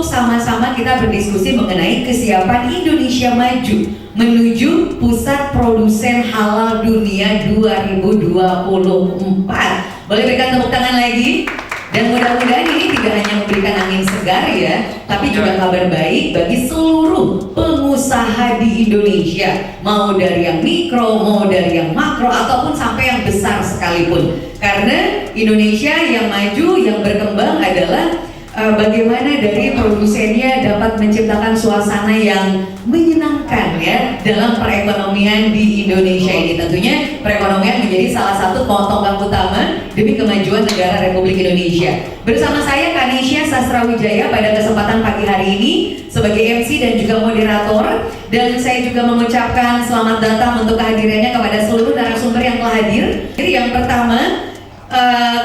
untuk sama-sama kita berdiskusi mengenai kesiapan Indonesia maju menuju pusat produsen halal dunia 2024. Boleh berikan tepuk tangan lagi? Dan mudah-mudahan ini tidak hanya memberikan angin segar ya, tapi juga kabar baik bagi seluruh pengusaha di Indonesia, mau dari yang mikro, mau dari yang makro, ataupun sampai yang besar sekalipun. Karena Indonesia yang maju, yang berkembang adalah bagaimana dari produsennya dapat menciptakan suasana yang menyenangkan ya dalam perekonomian di Indonesia ini. Tentunya perekonomian menjadi salah satu tonggak utama demi kemajuan negara Republik Indonesia. Bersama saya Kanisha Sastrawijaya pada kesempatan pagi hari ini sebagai MC dan juga moderator, dan saya juga mengucapkan selamat datang untuk kehadirannya kepada seluruh narasumber yang telah hadir. Yang pertama,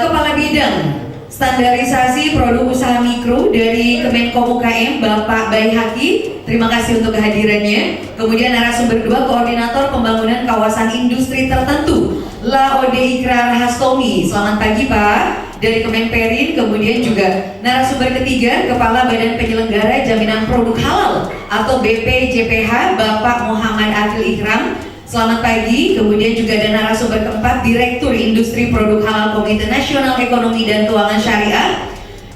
Kepala Bidang Standarisasi Produk Usaha Mikro dari Kemenko UKM, Bapak Baihaqi, terima kasih untuk kehadirannya. Kemudian narasumber 2, Koordinator Pembangunan Kawasan Industri Tertentu, Laode Ikrar Hastomi. Selamat pagi Pak, dari Kemenperin. Kemudian juga narasumber ketiga, Kepala Badan Penyelenggara Jaminan Produk Halal atau BPJPH, Bapak Muhammad Adil Ikram. Selamat pagi. Kemudian juga ada narasumber keempat, Direktur Industri Produk Halal Komite Nasional Ekonomi dan Keuangan Syariah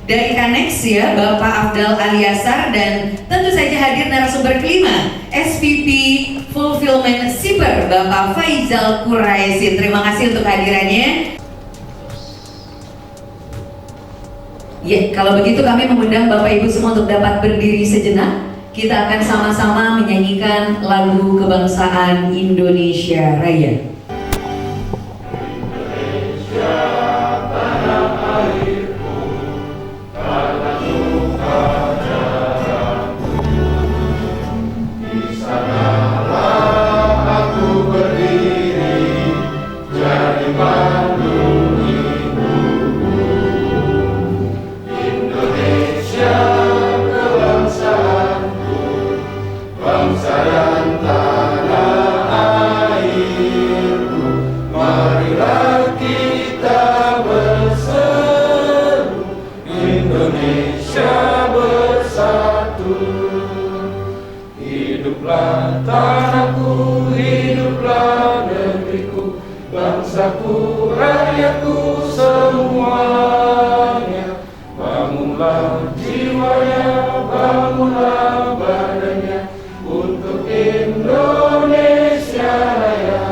dari Kanex ya, Bapak Afdal Aliasar. Dan tentu saja hadir narasumber kelima, SVP Fulfillment Siber, Bapak Faizal Quraisy. Terima kasih untuk kehadirannya. Ya, kalau begitu kami mengundang Bapak Ibu semua untuk dapat berdiri sejenak. Kita akan sama-sama menyanyikan lagu kebangsaan Indonesia Raya. Hiduplah tanahku, hiduplah negeriku, bangsaku, rakyatku semuanya. Bangunlah jiwanya, bangunlah badannya untuk Indonesia Raya.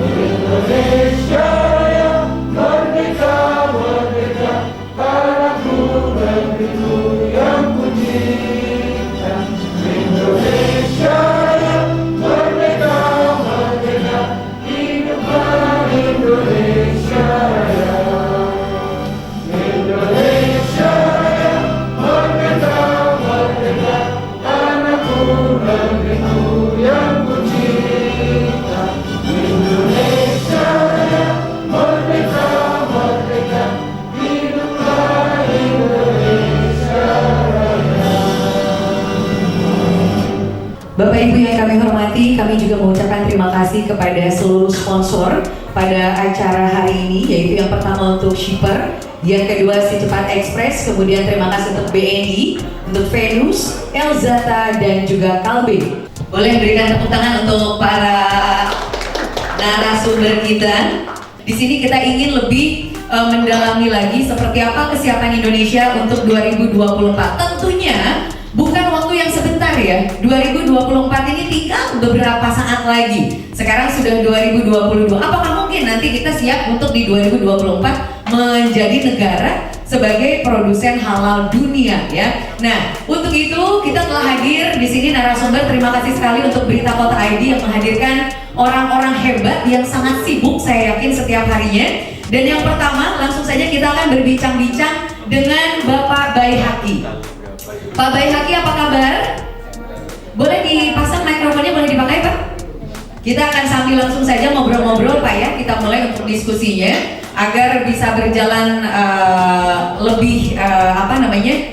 Indonesia Raya, merdeka, merdeka, tanahku, negeriku yang kucinta. Indonesia Raya, merdeka, merdeka, hiduplah Indonesia Raya. Indonesia Raya, merdeka, merdeka, tanahku, negeriku yang kucinta. Indonesia Raya, merdeka, merdeka, hiduplah Indonesia Raya. Bapak Ibu yang kami hormati, kami juga mengucapkan terima kasih kepada seluruh sponsor pada acara hari ini, yaitu yang pertama untuk Shipper, yang kedua Si Cepat Express, kemudian terima kasih untuk BNI, untuk Venus, Elzata, dan juga Kalbe. Boleh berikan tepuk tangan untuk para narasumber kita. Di sini kita ingin lebih mendalami lagi seperti apa kesiapan Indonesia untuk 2024. Tentunya bukan waktu yang sebentar ya, 2024 ini tinggal beberapa saat lagi. Sekarang sudah 2022, apakah mungkin nanti kita siap untuk di 2024 menjadi negara sebagai produsen halal dunia ya. Nah, untuk itu kita telah hadir di sini narasumber. Terima kasih sekali untuk Berita Kota ID yang menghadirkan orang-orang hebat yang sangat sibuk saya yakin setiap harinya. Dan yang pertama, langsung saja kita akan berbincang-bincang dengan Bapak Baihaqi. Pak Baihaqi, apa kabar? Boleh dipasang mikrofonnya, boleh dipakai Pak? Kita akan sambil langsung saja ngobrol-ngobrol Pak ya. Kita mulai untuk diskusinya agar bisa berjalan lebih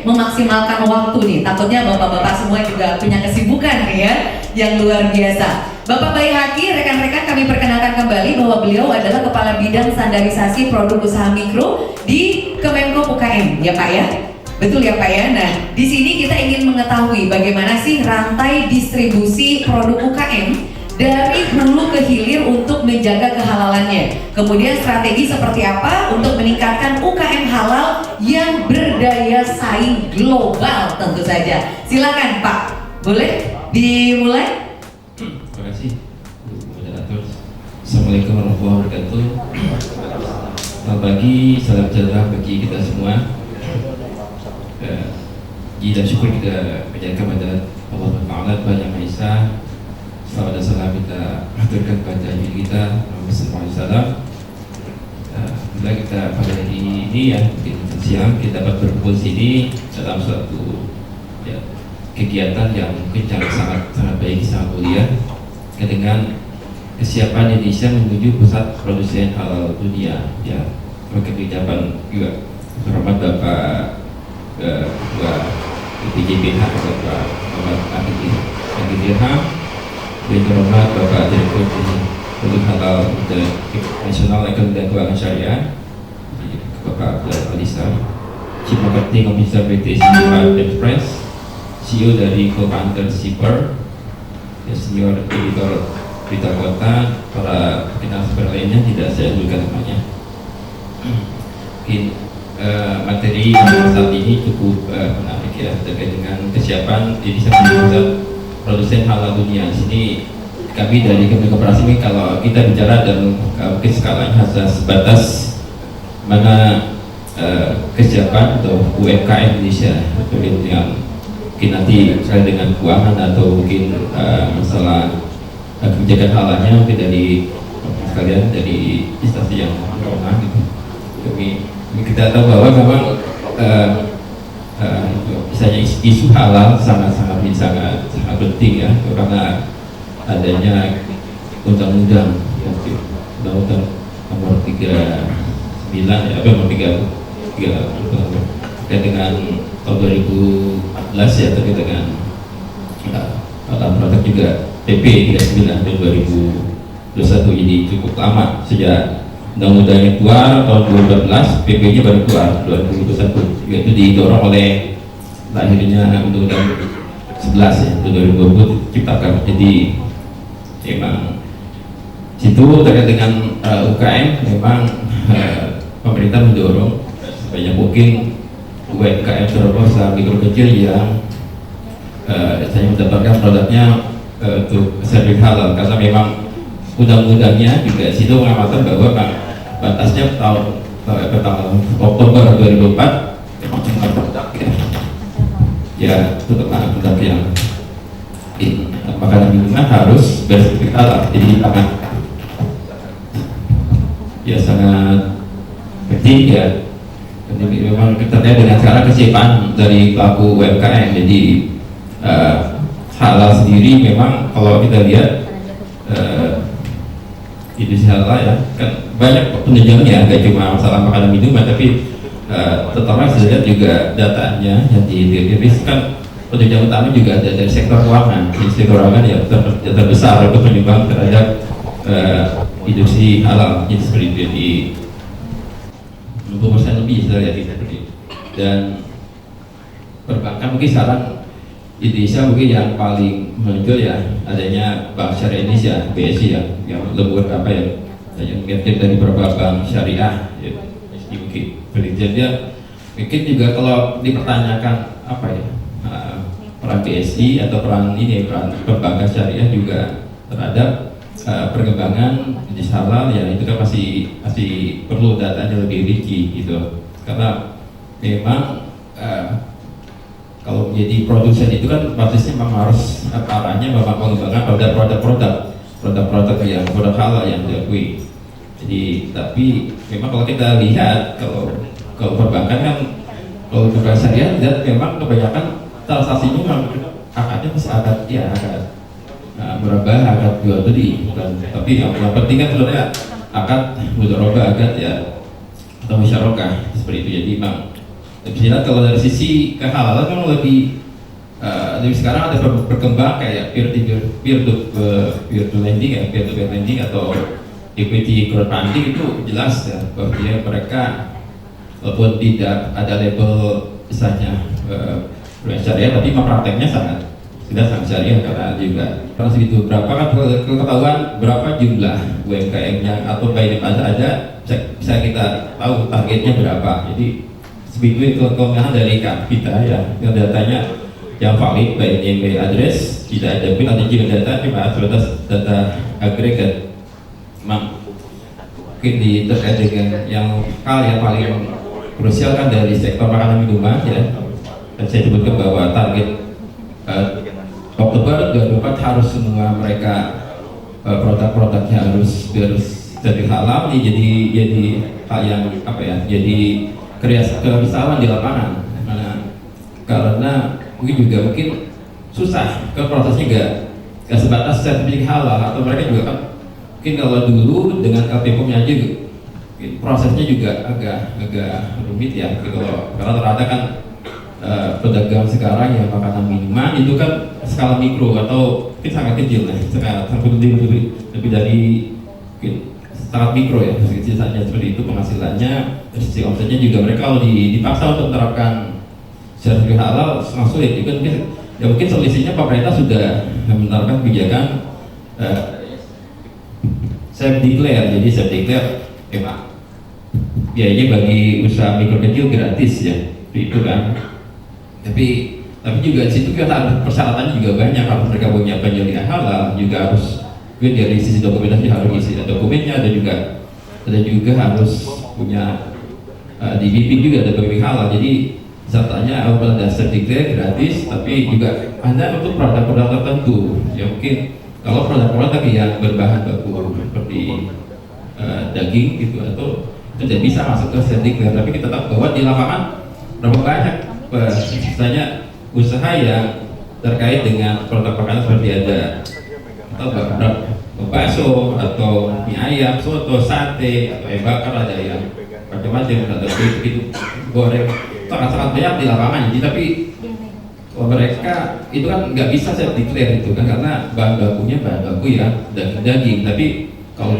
memaksimalkan waktu nih. Takutnya bapak-bapak semua juga punya kesibukan nih ya yang luar biasa. Bapak Baihaqi, rekan-rekan kami perkenalkan kembali bahwa beliau adalah Kepala Bidang Standarisasi Produk Usaha Mikro di Kemenko UKM ya Pak ya. Betul ya Pak ya. Nah, di sini kita ingin mengetahui bagaimana sih rantai distribusi produk UKM dari hulu ke hilir untuk menjaga kehalalannya. Kemudian strategi seperti apa untuk meningkatkan UKM halal yang berdaya saing global tentu saja. Silakan Pak, boleh dimulai? Terima kasih Bu Moderator. Assalamualaikum warahmatullahi wabarakatuh. Selamat pagi, salam sejahtera bagi kita semua. Puji dan syukur kita panjatkan kepada Allah Taala Tuhan Yang Maha Esa. Salam dan salam kita aturkan kepada Nabi kita Muhammad SAW. Alhamdulillah kita pada hari ini ya, mungkin siang kita dapat berkumpul sini dalam suatu ya, kegiatan yang mungkin sangat baik, sangat mulia dengan kesiapan Indonesia menuju pusat produsen halal dunia ya. Maka ucapan juga hormat Bapak Ketua BPJPH Bapak Muhammad Adi Dirham, yang terhormat Bapak Direktur Produk Halal Nasional Ekonomi dan Keuangan Syariah Bapak Abdul Alisa, Chief Marketing Officer PT Sinar Express, CEO dari Co-Founder Zipper, Senior Editor Berita Kota, para narasumber lainnya tidak saya sebutkan namanya. Mungkin materi saat ini cukup menarik ya, terkait dengan kesiapan Indonesia menjadi produsen halal dunia. Di sini kami dari Kementerian Koperasi ini kalau kita bicara dan mungkin skalanya hanya sebatas mana kesiapan atau UMKM Indonesia terkait dengan mungkin nanti terkait dengan keuangan atau mungkin masalah kebijakan halalnya mungkin dari sekalian dari instansi yang berwenang gitu. Kita tahu bahwa memang misalnya isu halal sangat penting ya, karena adanya undang-undang nomor 39 ya, nomor 3 terkait dengan tahun 2014 ya, terkait dengan dalam produk juga PP 39 tahun 2021. Jadi cukup lama sejak undang-undangnya keluar tahun 2012, PP-nya baru keluar 2021. Yaitu didorong oleh lahirnya undang-undang 11 ya, 2020 diciptakan. Jadi memang situ terkait dengan UKM memang pemerintah mendorong sebanyak mungkin UMKM terbesar mikro kecil yang saya mendapatkan produknya untuk servis halal, karena memang undang-undangnya juga situ mengamatkan bahwa batasnya tahun Oktober 2004 ya untuk produk yang makanan minuman harus bersertifikat halal. Jadi sangat penting ya. Memang terkait dengan sekarang kesiapan dari pelaku UMKM. Jadi halal sendiri memang kalau kita lihat Indonesia halal ya kan banyak penunjangnya, nggak cuma masalah makanan minuman, tapi terutama saya lihat juga datanya yang dirilis kan penunjang utama juga ada dari sektor keuangan. Di sektor keuangan ya terbesar untuk menyumbang terhadap industri halal. Jadi seperti itu di 60% lebih saya lihat seperti itu. Dan perbankan mungkin sekarang Indonesia mungkin yang paling menonjol ya adanya Bank Syariah Indonesia BSI ya, yang lebih apa ya, yang ngerti dari beberapa bank syariah ya, mungkin dia mungkin juga kalau dipertanyakan apa ya peran BSI atau peran perbankan syariah juga terhadap perkembangan bisnis halal ya, itu kan masih perlu datanya lebih rinci gitu, karena memang kalau menjadi produsen itu kan basisnya memang harus arahnya memang mengembangkan pada produk-produk yang produk halal yang diakui. Jadi tapi memang kalau kita lihat kalau perbankan kan kalau perbankan syariah lihat memang kebanyakan transaksinya memang akadnya masih agak merubah akad jual beli, tapi yang penting kan sebenarnya akad mudharabah akad ya atau musyarakah seperti itu. Jadi memang sebenarnya kalau dari sisi kehalalan kan lebih sekarang ada berkembang kayak peer-to-peer lending ya, peer-to-peer lending atau equity crowdfunding. Itu jelas ya bahwa mereka walaupun tidak ada label misalnya syariah, tapi prakteknya sudah sangat syariah karena segitu berapa kan ketahuan berapa jumlah UMKM-nya atau baik ada bisa kita tahu targetnya berapa. Jadi segitu itu keuntungan dari kita ya, yang datanya yang valid by name by address, tidak ada pin atau data cuma sebatas data agregat. Memang mungkin terkait dengan yang hal yang paling krusial kan dari sektor makanan minuman ya, dan saya sebutkan bahwa target Oktober 2024 harus semua mereka produk-produknya harus jadi halal nih, jadi hal yang apa ya, jadi kerisauan di lapangan karena mungkin susah ke prosesnya nggak sebatas sertifikat halal, atau mereka juga kan mungkin kalau dulu dengan LPPOM-nya aja prosesnya juga agak rumit ya gitu loh, karena ternyata kan pedagang sekarang yang makanan minuman itu kan skala mikro atau mungkin sangat kecil ya, lebih dari mungkin sangat mikro ya, sisanya seperti itu penghasilannya, dari sisi omsetnya juga mereka kalau dipaksa untuk menerapkan sertifikat halal sangat sulit. Itu mungkin solusinya pemerintah sudah menerapkan kebijakan self declare, jadi self declare biayanya bagi usaha mikro kecil gratis ya, itu kan. Tapi juga di situ kan persyaratannya juga banyak, harus mereka punya penjualan halal, juga harus dari sisi dokumentasi harus isi dokumennya, ada juga harus punya di BP juga ada pemilik halal. Jadi sertanya awal dasar declare gratis, tapi juga ada untuk produk-produk tertentu ya, mungkin kalau produk-produk yang berbahan baku seperti daging gitu atau itu tidak bisa masuk ke self declare, tapi kita tahu bahwa di lapangan berapa banyak misalnya usaha yang terkait dengan produk makanan seperti ada atau bakso atau mie ayam, soto, sate atau ayam bakar, ada yang macam-macam, ada itu goreng, sangat banyak di lapangan. Jadi tapi mereka itu kan nggak bisa saya declare itu kan karena bahan bakunya bahan baku ya daging. Tapi kalau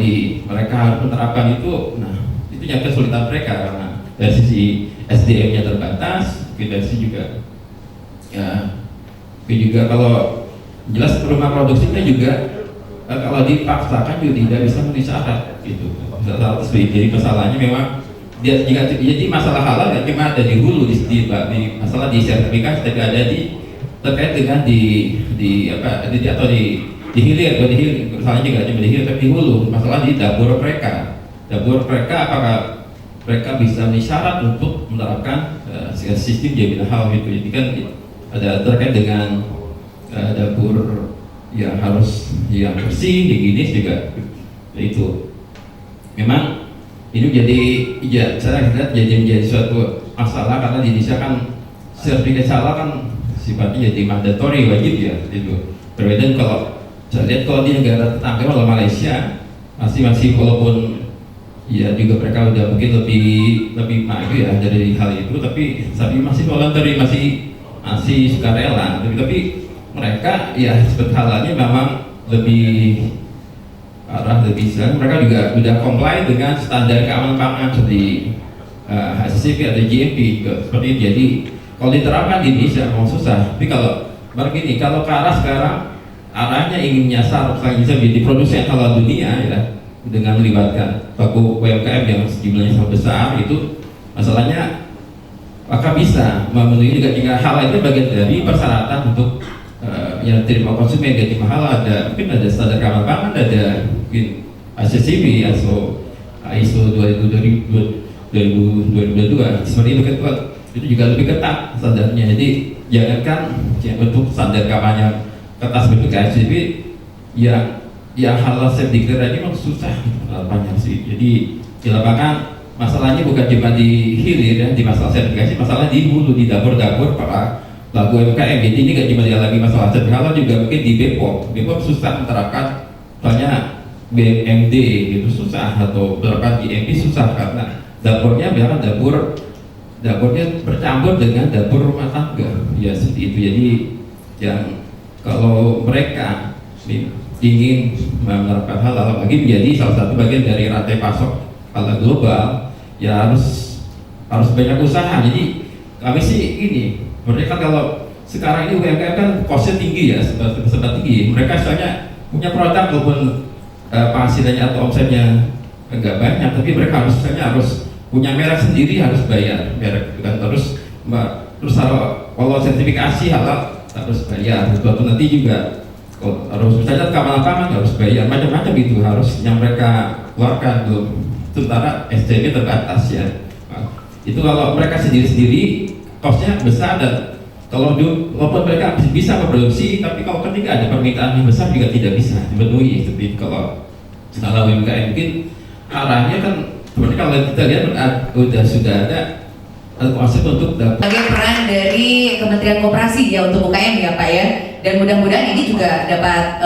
mereka harus menerapkan itu, nah itu yang kesulitan mereka karena dari sisi SDM-nya terbatas, dari sisi juga ya, juga kalau jelas rumah produksinya juga kalau dipaksakan juga tidak bisa memenuhi syarat gitu. Jadi masalahnya memang dia jika jadi masalah halal ya cuma ada di hulu di masalah di sertifikasi, tapi ada terkait dengan di hilir, misalnya juga cuma di hilir tapi di hulu, masalah di dapur mereka apakah mereka bisa memenuhi syarat untuk menerapkan sistem jaminan halal itu. Jadi kan ada terkait dengan dapur yang harus yang bersih, higienis juga itu. Memang ini jadi saya lihat jadi suatu masalah karena di Indonesia kan sertifikat halal kan sifatnya jadi mandatory, wajib ya itu. Berbeda kalau saya lihat kalau di negara tetangga kalau Malaysia masih walaupun ya juga mereka udah mungkin lebih maju ya dari hal itu, tapi masih voluntary, masih sukarela. Tapi mereka ya seperti halalnya memang lebih mereka juga sudah comply dengan standar keamanan pangan seperti HACCP atau GMP seperti itu. Jadi kalau diterapkan di Indonesia memang susah. Tapi kalau begini, kalau ke arah sekarang arahnya ingin nyasar bisa menjadi produsen halal dunia ya, dengan melibatkan pelaku UMKM yang jumlahnya sangat besar, itu masalahnya maka bisa memenuhi juga halal itu bagian dari persyaratan untuk yang terima konsumen jadi mahal. Mungkin ada standar keamanan pangan, ada mungkin HACCP atau ISO 2022 seperti itu kan, itu juga lebih ketat standarnya. Jadi jangankan bentuk standar keamanannya ketat seperti HACCP yang halal self declare ini memang susah banyak sih. Jadi di lapangan masalahnya bukan cuma di hilir ya, di masalah sertifikasi, masalah di hulu, di dapur-dapur para pelaku UMKM. Jadi ini nggak cuma lagi masalah sertifikasi halal, juga mungkin di BPOM susah menerapkan, soalnya BMD itu susah, atau menerapkan GMP susah karena dapurnya biarkan dapurnya bercampur dengan dapur rumah tangga ya seperti itu. Jadi yang kalau mereka ingin menerapkan halal lagi menjadi salah satu bagian dari rantai pasok halal global ya harus banyak usaha. Jadi kami sih ini, mereka kalau sekarang ini UMKM kan costnya tinggi ya, serba tinggi. Mereka soalnya punya produk walaupun penghasilannya atau omsetnya enggak banyak, tapi mereka harus punya merek sendiri, harus bayar merek kan, terus kalau sertifikasi halal harus bayar, suatu nanti juga harus misalnya keamanan harus bayar, macam-macam itu harus yang mereka keluarkan belum. Sementara SDM terbatas ya. Itu kalau mereka sendiri-sendiri costnya besar, dan walaupun mereka bisa memproduksi, tapi kalau ketika ada permintaan yang besar juga tidak bisa dipenuhi. Tapi kalau UMKM mungkin arahnya kan sebenarnya kalau kita lihat sudah ada konsep untuk sebagai peran dari Kementerian Koperasi ya untuk UKM ya Pak ya, dan mudah-mudahan ini juga dapat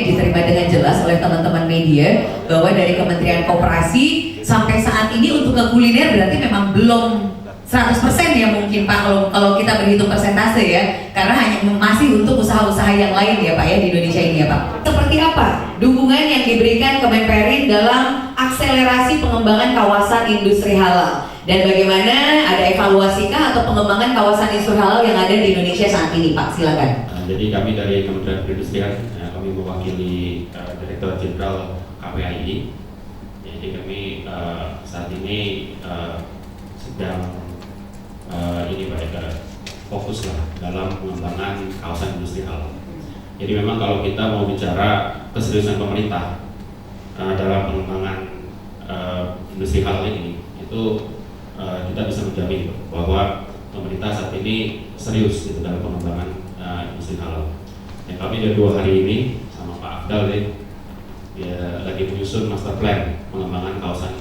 diterima dengan jelas oleh teman-teman media bahwa dari Kementerian Koperasi sampai saat ini untuk ke kuliner berarti memang belum 100% ya mungkin Pak kalau kita berhitung persentase ya, karena hanya masih untuk usaha-usaha yang lain ya Pak ya di Indonesia ini ya Pak. Seperti apa dukungan yang diberikan Kemenperin dalam akselerasi pengembangan kawasan industri halal, dan bagaimana ada evaluasikah atau pengembangan kawasan industri halal yang ada di Indonesia saat ini Pak? Silakan. Jadi kami dari Kementerian Perindustrian, kami mewakili Direktur Jenderal KPAI. Jadi kami saat ini sedang fokus lah dalam pengembangan kawasan industri halal. Jadi memang kalau kita mau bicara keseriusan pemerintah dalam pengembangan industri halal ini, itu kita bisa menjamin bahwa pemerintah saat ini serius gitu dalam pengembangan industri halal. Yang kami dari 2 hari ini sama Pak Afdal dia lagi menyusun master plan pengembangan kawasan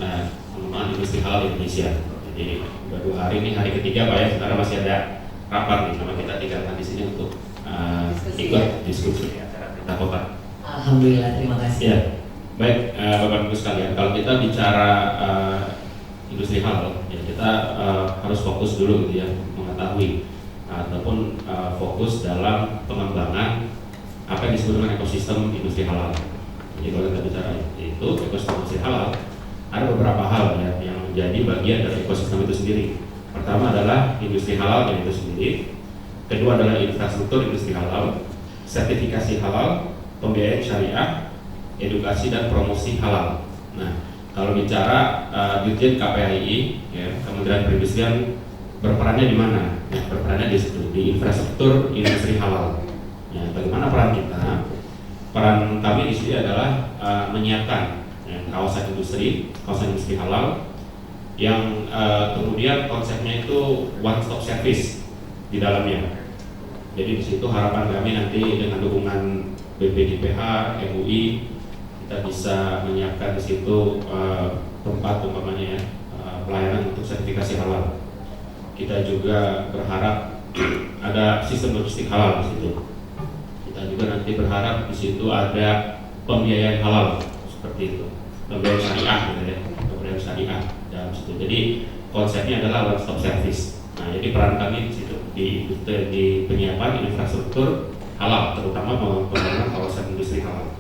pengembangan industri halal di Indonesia. Jadi udah 2 hari ini, hari ketiga Pak ya, sekarang masih ada rapat nih, sama kita tinggalkan di sini untuk ikut diskusi acara perintah kota. Alhamdulillah, terima kasih. Ya, baik Bapak Ibu sekalian, kalau kita bicara industri halal, ya kita harus fokus dulu gitu ya, mengetahui ataupun fokus dalam pengembangan apa yang disebut dengan ekosistem industri halal. Jadi kalau kita bicara itu ekosistem industri halal, ada beberapa hal ya yang menjadi bagian dari ekosistem itu sendiri. Pertama adalah industri halal itu sendiri. Kedua adalah infrastruktur industri halal, sertifikasi halal, pembiayaan syariah, edukasi dan promosi halal. Nah, kalau bicara Dirjen KPAI, ya, Kementerian Perindustrian berperannya di mana? Ya, berperannya di situ, di infrastruktur industri halal. Ya, bagaimana peran kita? Peran kami di sini adalah menyiapkan kawasan industri halal yang kemudian konsepnya itu one stop service di dalamnya. Jadi di situ harapan kami nanti dengan dukungan BPDPH, MUI, kita bisa menyiapkan di situ tempat umpamanya ya, pelayanan untuk sertifikasi halal. Kita juga berharap ada sistem logistik halal di situ. Kita juga nanti berharap di situ ada pembiayaan halal seperti itu, pembiayaan syariah gitu ya, pembiayaan syariah dalam situ. Jadi konsepnya adalah one stop service. Nah, jadi peran kami di situ di penyiapan infrastruktur halal, terutama pembangunan kawasan industri halal.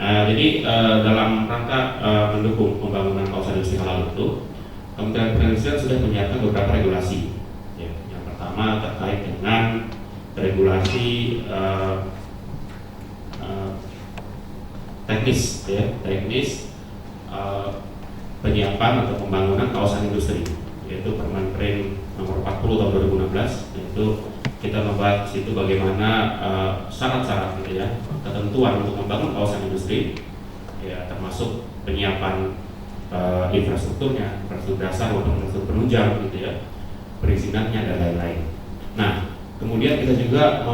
Jadi dalam rangka mendukung pembangunan kawasan industri halal itu, Kementerian Perindustrian sudah menyiapkan beberapa regulasi. Ya, yang pertama terkait dengan regulasi teknis, ya, penyiapan atau pembangunan kawasan industri, yaitu Permenprin nomor 40 tahun 2016, yaitu kita membahas itu bagaimana syarat-syarat gitu ya, ketentuan untuk membangun kawasan industri, ya, termasuk penyiapan infrastrukturnya, infrastruktur dasar maupun infrastruktur penunjang gitu ya, perizinannya dan lain-lain. Nah, kemudian kita juga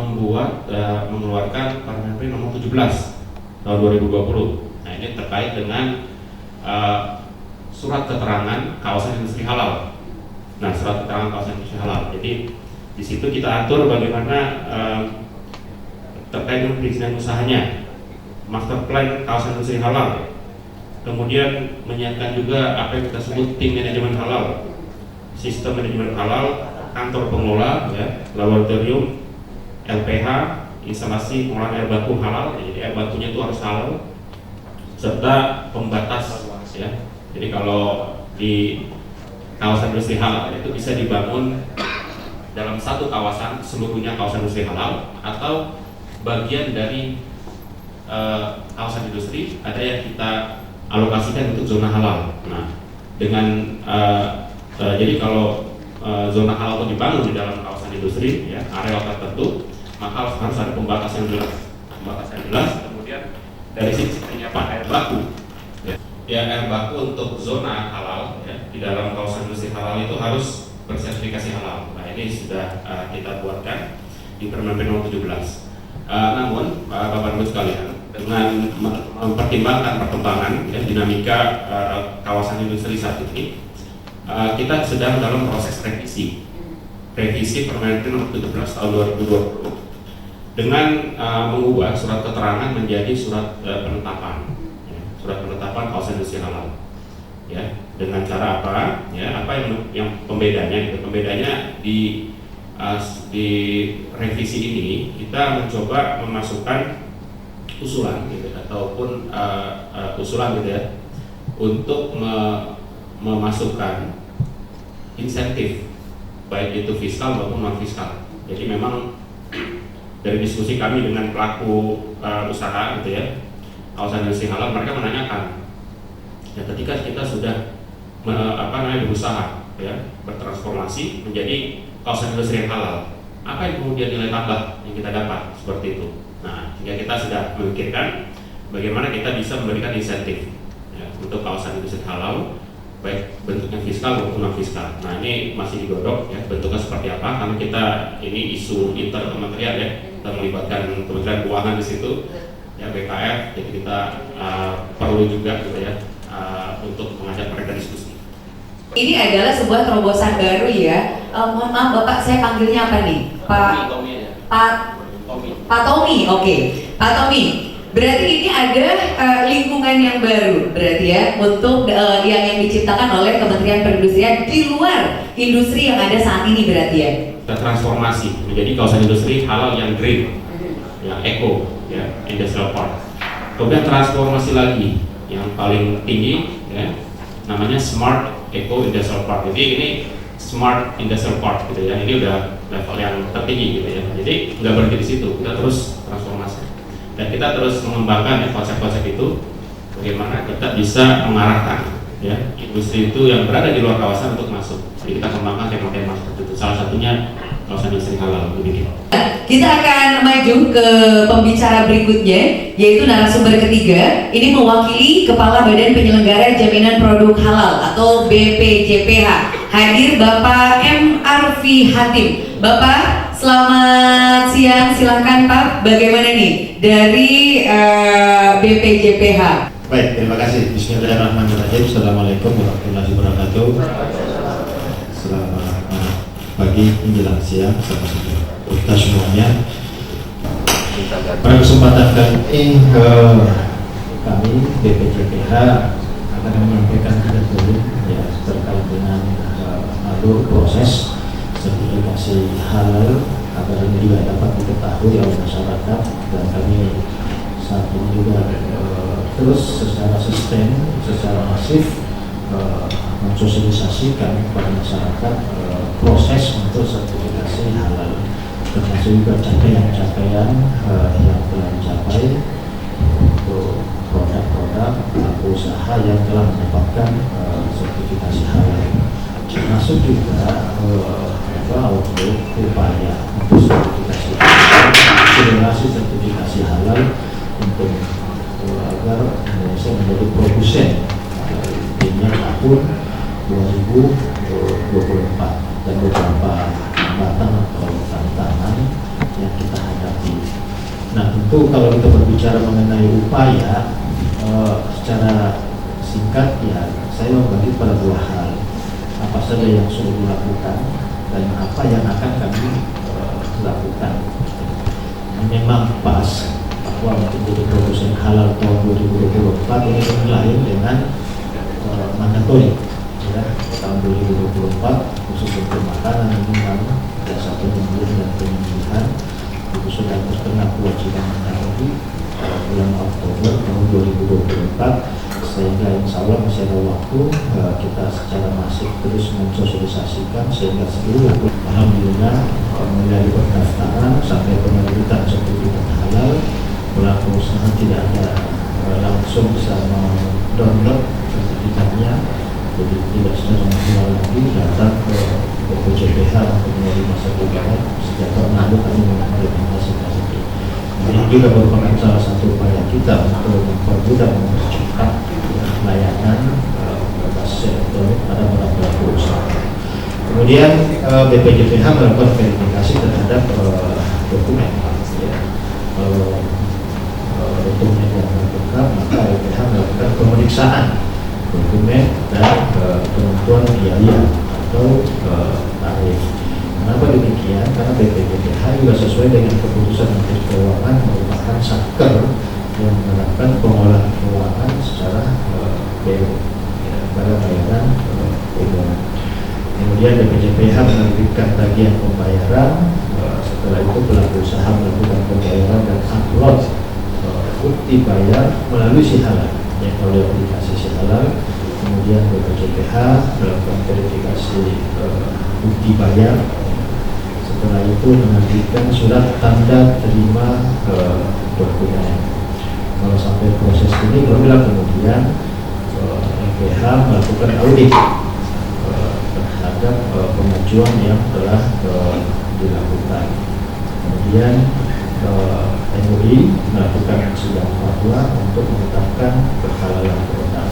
mengeluarkan Permenprin nomor 17 tahun 2020. Nah, ini terkait dengan surat keterangan kawasan industri halal. Nah, surat keterangan kawasan industri halal. Jadi di situ kita atur bagaimana terkait dengan perizinan usahanya, master plan kawasan industri halal. Kemudian menyiapkan juga apa yang kita sebut tim manajemen halal, sistem manajemen halal, kantor pengelola, ya, laboratorium, LPH, instalasi pengolahan air baku halal. Jadi air bakunya itu harus halal, serta pembatas, ya. Jadi kalau di kawasan industri halal itu bisa dibangun dalam satu kawasan seluruhnya kawasan industri halal atau bagian dari kawasan industri ada yang kita alokasikan untuk zona halal. Nah, dengan jadi kalau zona halal itu dibangun di dalam kawasan industri, ya, area tertentu, maka harus ada pembatasan yang jelas. Kemudian dari sisi apa air baku, ya air baku untuk zona halal, ya, di dalam kawasan industri halal itu harus bersertifikasi halal. Nah, ini sudah kita buatkan di Permen nomor 17. Namun Bapak Ibu sekalian, dengan mempertimbangkan perkembangan, ya, dinamika kawasan industri saat ini, kita sedang dalam proses revisi Permen nomor 17 tahun 2020 dengan mengubah surat keterangan menjadi surat penetapan, ya, surat penetapan kawasan industri halal. Ya, dengan cara apa? Ya, apa yang pembedanya? Pembedanya di revisi ini kita mencoba memasukkan usulan, gitu, ataupun usulan, gitu ya, untuk memasukkan insentif baik itu fiskal maupun non fiskal. Jadi memang dari diskusi kami dengan pelaku usaha, gitu ya, kawasan industri halal, mereka menanyakan, ya, ketika kita sudah berusaha, ya, bertransformasi menjadi kawasan industri yang halal, apa yang kemudian nilai tambah yang kita dapat seperti itu. Nah, sehingga kita sudah memikirkan bagaimana kita bisa memberikan insentif, ya, untuk kawasan industri halal, baik bentuknya fiskal maupun non fiskal. Nah, ini masih digodok, ya, bentuknya seperti apa, karena kita ini isu interkementerian, ya, kita melibatkan Kementerian Keuangan di situ, ya, BKF, jadi kita perlu juga, gitu ya, untuk mengajak mereka diskusi. Ini adalah sebuah terobosan baru, ya. Mohon maaf Bapak, saya panggilnya apa nih? Pak Tommy, oke. Pak Tommy, berarti ini ada lingkungan yang baru, berarti ya, untuk yang diciptakan oleh Kementerian Perindustrian di luar industri yang ada saat ini, berarti ya. Kita transformasi menjadi kawasan industri halal yang green, yang eco, ya, industrial park. Kemudian transformasi lagi yang paling tinggi, ya, namanya smart eco industrial park. Jadi ini smart industrial park, gitu ya. Ini udah level yang tertinggi, gitu ya. Jadi nggak berhenti di situ, kita terus transformasi dan kita terus mengembangkan, ya, konsep-konsep itu, bagaimana kita bisa mengarahkan, ya, industri itu yang berada di luar kawasan untuk masuk. Jadi kita kembangkan tema-tema seperti itu. Salah satunya kawasan industri halal begini. Kita akan maju ke pembicara berikutnya, yaitu narasumber ketiga. Ini mewakili Kepala Badan Penyelenggara Jaminan Produk Halal atau BPJPH. Hadir Bapak M. Arfi Hatim. Bapak, selamat siang. Silahkan Pak, bagaimana nih dari BPJPH? Baik, terima kasih. Bismillahirrahmanirrahim. Assalamualaikum warahmatullahi wabarakatuh. Selamat pagi menjelang siang, sama-sama kita semuanya. Pada kesempatan kali ini kami BPJPH akan menyampaikan dulu, ya, terkait dengan alur proses sertifikasi halal agar ini juga dapat diketahui oleh masyarakat, dan kami saat ini juga terus secara sistem, secara masif mensosialisasikan kepada masyarakat proses untuk sertifikasi halal, termasuk juga capaian-capaian yang telah dicapai untuk produk-produk pelaku usaha yang telah mendapatkan sertifikasi halal, termasuk juga untuk upaya untuk sertifikasi halal, akselerasi sertifikasi halal untuk agar Indonesia menjadi produsen di tahun 2024 dan beberapa hambatan atau tantangan yang kita hadapi. Nah, tentu kalau kita berbicara mengenai upaya secara singkat, ya, saya membagi pada dua hal. Apa saja yang sudah dilakukan dan apa yang akan kami lakukan. Memang pas bahwa untuk jadi produsen halal tahun 2024 ini lain dengan mandatori, ya, tahun 2024 khusus untuk makanan, minuman, jasa penyembelihan dan penyembelihan itu sudah terkena kewajiban mandatori bulan Oktober tahun 2024 sehingga insya Allah masih ada waktu kita secara masif terus mensosialisasikan sehingga seluruh alhamdulillah mulai pendaftaran sampai penerbitan sertifikat halal, pelaku usaha tidak ada langsung bisa download sertifikatnya, jadi tidak secara manual lagi datang ke BPJPH untuk menerima sertifikat. Sejak tahun lalu kami mengimplementasikan itu. Ini juga merupakan salah satu upaya kita untuk mempermudah mempercepat layanan berbasis elektronik pada para pelaku usaha. Kemudian BPJPH melakukan verifikasi terhadap dokumen. Dokumen yang lengkap, maka BPJPH melakukan pemeriksaan dokumen dan penentuan biaya atau tarif. Kenapa demikian? Karena BPJPH juga sesuai dengan keputusan Menteri Keuangan merupakan satker yang menerapkan pengolahan keuangan secara pada bayaran umum. Kemudian BPJPH menerbitkan tagihan pembayaran. Setelah itu pelaku usaha melakukan pembayaran dan upload bukti bayar melalui Si Halal, yang oleh aplikasi Si Halal. Kemudian BPJPH melakukan verifikasi bukti bayar. Setelah itu menerbitkan surat tanda terima dokumen. Kalau sampai proses ini barulah kemudian LPH melakukan audit terhadap pengajuan yang telah dilakukan. Kemudian MUI melakukan sidang fatwa untuk menetapkan kehalalan produk.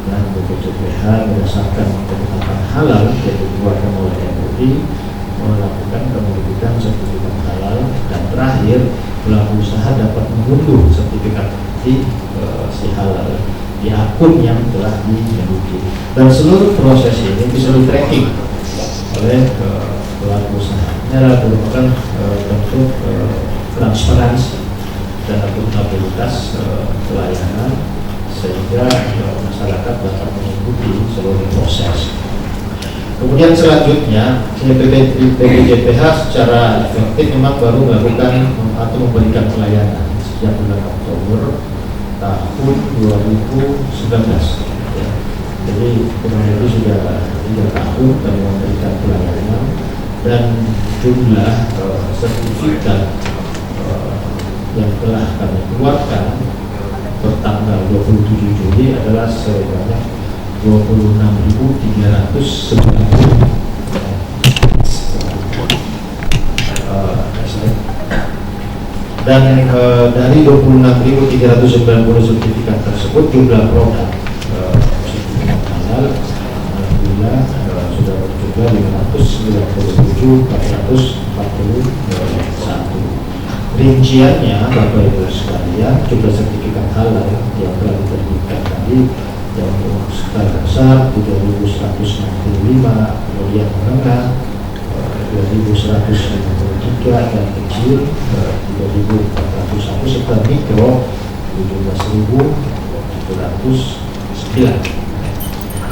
Dan BPJPH berdasarkan penetapan halal yang dikeluarkan oleh MUI melakukan penerbitan sertifikat halal, dan terakhir pelaku usaha dapat mengunduh sertifikat di Si Halal di akun yang telah dimiliki, dan seluruh proses ini bisa di-tracking oleh pelaku usaha. Ini adalah merupakan bentuk transparansi dan akuntabilitas pelayanan sehingga masyarakat dapat mengikuti seluruh proses. Kemudian selanjutnya BPJPH secara efektif memang baru melakukan atau memberikan pelayanan sejak bulan Oktober tahun 2019. Ya. Jadi kurang lebih sudah 3 tahun kami memberikan pelayanan, dan jumlah sertifikat yang telah kami keluarkan bertanggal 27 Juli adalah sebanyak 26.390 dan dari 26.390 sertifikat tersebut jumlah produk sertifikat halal alhamdulillah sudah berjumlah 597.441. Rinciannya Bapak Ibu sekalian, jumlah sertifikat halal yang telah diterbitkan tadi yang untuk skala besar 3.165, kemudian menengah 2.153, dan kecil 3.401, serta mikro 17.709.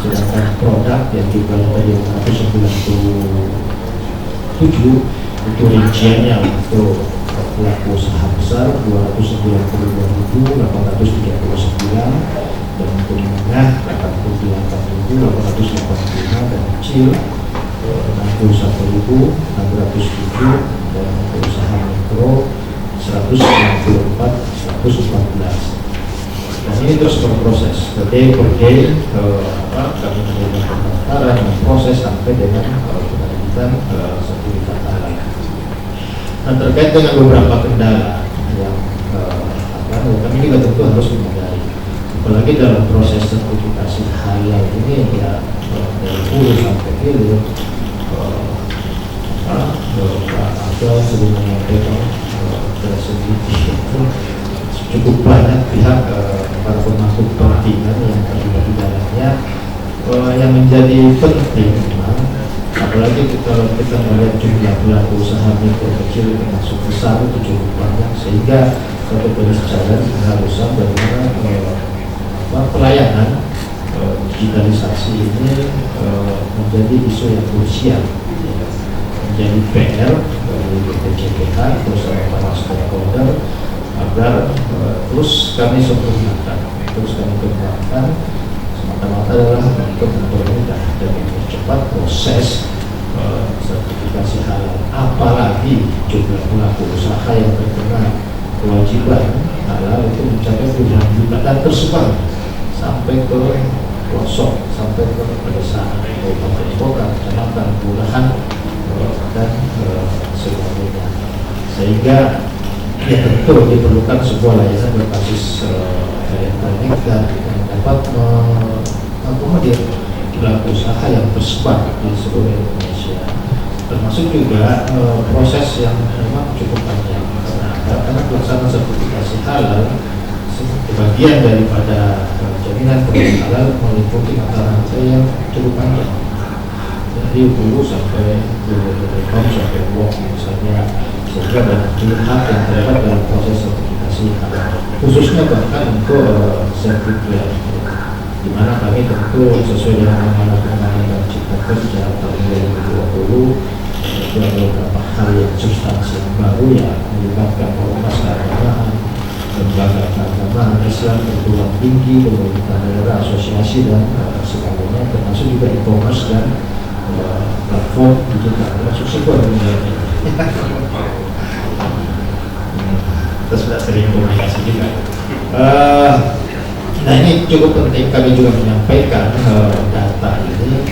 Sedangkan produk yang jumlahnya tadi 197 itu rinciannya untuk pelaku usaha besar 292.839, dan untuk menengah 88.885, dan kecil 61.607, dan untuk usaha mikro 194.114. Dan ini terus berproses, day per day kami melakukan pendaftaran dan proses sampai dengan penerbitan sertifikat halal. Nah, terkait dengan beberapa kendala yang kami juga tentu harus menyadari, apalagi dalam proses sertifikasi halal ini ya dari hulu sampai hilir, atau sebenarnya dari segi cukup banyak pihak para pemangku kepentingan yang terlibat di dalamnya, yang menjadi penting memang, apalagi kalau kita melihat jumlah pelaku usaha mikro kecil termasuk besar itu cukup banyak, sehingga satu peniscayaan keharusan bagaimana pelayanan digitalisasi ini menjadi isu yang krusial, menjadi PR dari BPJPH bersama para stakeholder agar terus kami sempurnakan terus kami kembangkan semata-mata adalah untuk mempermudah dan mempercepat proses sertifikasi halal. Apalagi jumlah pelaku usaha yang terkena kewajiban halal itu mencapai puluhan juta dan tersebar sampai ke pelosok, sampai ke pedesaan, kabupaten kota, kecamatan, kelurahan, dan sebagainya. Sehingga ya tentu diperlukan sebuah layanan berbasis elektronik dan dapat mengakomodir pelaku usaha yang tersebar di seluruh Indonesia. Termasuk juga proses yang memang cukup panjang karena pelaksanaan sertifikasi halal bagian daripada jaminan produk halal meliputi mata rantai yang cukup panjang dari hulu sampai hilir sampai blok misalnya, sehingga banyak pihak yang terlibat dalam proses sertifikasi halal, khususnya bahkan untuk sertifikat, di mana kami tentu sesuai dengan amanat Undang-Undang Cipta Kerja tahun 2020 itu ada beberapa hal yang substansi yang baru yang melibatkan ormas keagamaan, lembaga keagamaan Islam, perguruan tinggi, pemerintah daerah, asosiasi dan sebagainya, termasuk juga e-commerce dan platform digital, termasuk sebuah dunia ini. Kita sudah sering komunikasi juga. Nah ini cukup penting, kami juga menyampaikan data ini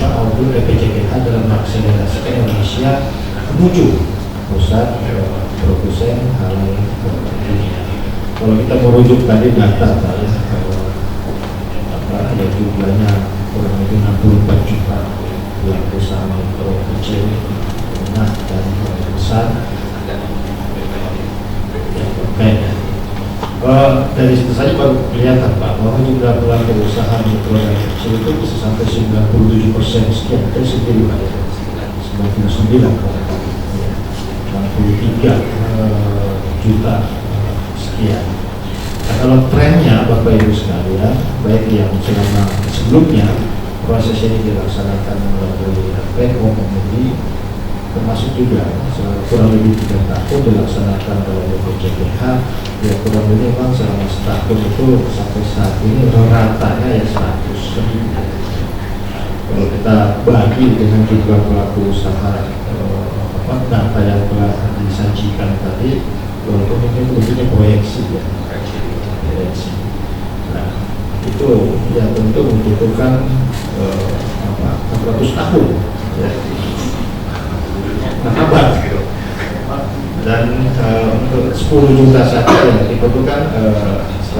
audit BPJPH dalam mengakselerasikan Indonesia menuju pusat produsen halal dunia. Kalau kita merujuk tadi data ya jumlahnya kurang lebih 64 juta pelaku usaha mikro, kecil, menengah dan besar yang berbeda. Dari situ saja baru kelihatan Pak bahwa jumlah pelaku usaha mikro dan kecil itu bisa sampai 97% sekian, dari sendiri Pak, 99,63 juta sekian. Nah, kalau trennya Bapak Ibu sekalian, baik yang selama sebelumnya proses ini dilaksanakan melalui PO Komedi, termasuk juga kurang lebih 3 tahun dilaksanakan oleh BPJPH, ya kurang lebih memang selama setahun itu sampai saat ini ratanya ya 100 lebih. Kalau kita bagi dengan jumlah pelaku usaha data yang telah disajikan tadi, walaupun mungkin lebihnya proyeksi ya, proyeksi. Nah itu ya tentu membutuhkan 400 tahun ya. Abad gitu. Dan untuk 10 juta saja yang dibutuhkan 100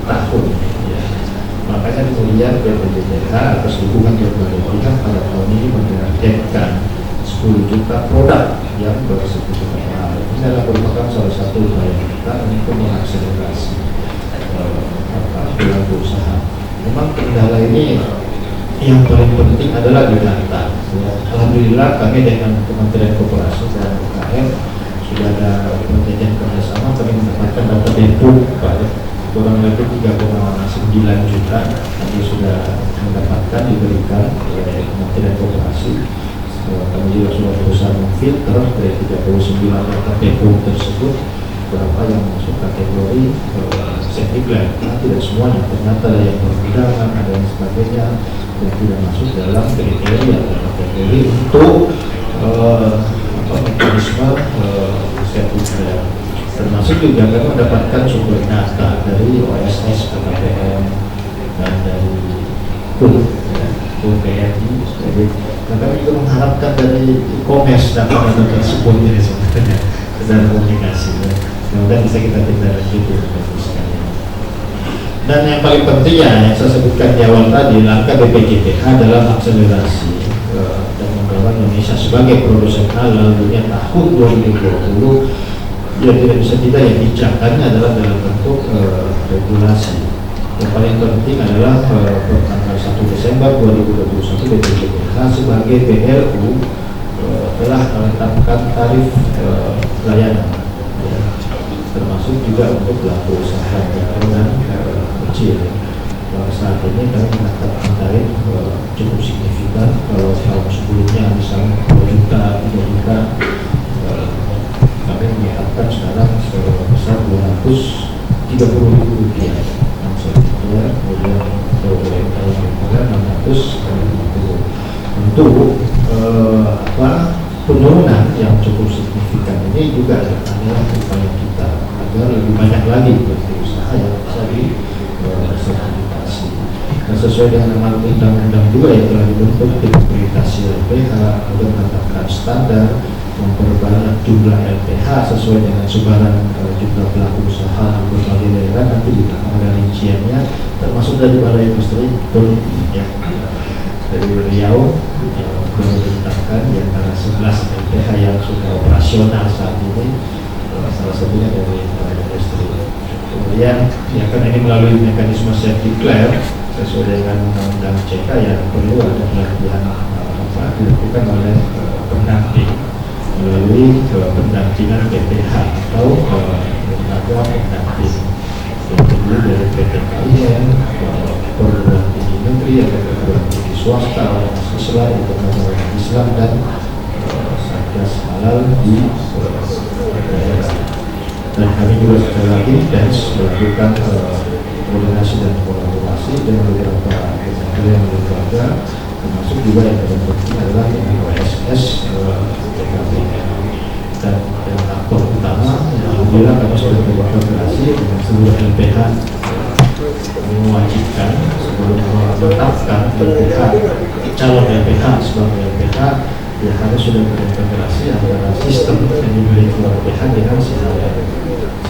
tahun ya. Makanya kemudian BPJPH atas dukungan berbagai pihak pada tahun ini menargetkan 10 juta produk yang bersertifikat halal. Ini adalah merupakan salah satu upaya kita untuk mengakselerasi pelaku usaha. Memang kendala ini yang paling penting adalah di data. Alhamdulillah kami dengan Kementerian Koperasi dan UKM sudah ada perjanjian kerjasama. Kami mendapatkan data Depok kurang lebih 3,9 juta kami sudah mendapatkan, diberikan oleh Kementerian Koperasi. Kami juga sudah berusaha memfilter dari 39 data Depok tersebut berapa yang masuk kategori sertifikat. Tidak semuanya, ternyata ada yang perundangan, ada yang sebagainya yang tidak masuk dalam kriteria atau kategori untuk mekanisme sertifikat. Termasuk juga kami mendapatkan sumber data dari OSS, KPM, dan dari BNI. Nah, kami juga mengharapkan dari e-commerce data-data tersebut ini sebenarnya dan komunikasi. Kemudian bisa kita tindak lanjuti. Dan yang paling penting ya yang saya sebutkan di awal tadi, langkah BPJPH dalam akselerasi dan membawa Indonesia sebagai produsen halal dunia tahun 2020 ya tidak bisa tidak ya pijakannya adalah dalam bentuk regulasi. Yang paling penting adalah tanggal 1 Desember 2021 BPJPH sebagai BLU telah menetapkan tarif layanan ya, termasuk juga untuk pelaku usaha mikro dan kecil. Saat ini kami menetapkan tarif cukup signifikan. Kalau tahun sebelumnya misalnya 2 juta, 3 juta, kami menetapkan sekarang sebesar 230 Rp30.000 langsung ya, kemudian untuk UMKM 650. Untuk penurunan yang cukup signifikan ini juga adalah upaya kita agar lebih banyak lagi usaha yang bisa disertifikasi. Dan sesuai dengan amanat undang-undang juga yang telah dibentuk tim akreditasi LPH agar menetapkan standar, memperbanyak jumlah LPH sesuai dengan sebaran jumlah pelaku usaha di berbagai daerah. Nanti di ada rinciannya, termasuk dari Balai Industri ya, dari Riau ditetapkan di antara 11 LPH yang sudah operasional saat ini, salah satunya dari Balai Industri. Kemudian ya kan ini melalui mekanisme self-declare sesuai dengan undang-undang CK yang perlu ada pelatihan dilakukan oleh pendamping melalui pendampingan BPH atau lembaga pendamping yang terdiri dari PT KIN, perguruan tinggi negeri atau perguruan tinggi swasta, mahasiswa, internasional Islam dan Satgas Halal di daerah. Dan kami juga sekali lagi melakukan koordinasi dan kolaborasi dengan beberapa kementerian dan lembaga, termasuk juga yang paling penting adalah dengan OSS PKP. Dan yang aktor utama, alhamdulillah kami sudah berkolaborasi dengan seluruh LPH, mewajibkan sebelum menetapkan LPH calon LPH sebagai LPH ya harus sudah berintegrasi antara sistem yang dimiliki LPH dengan CLM.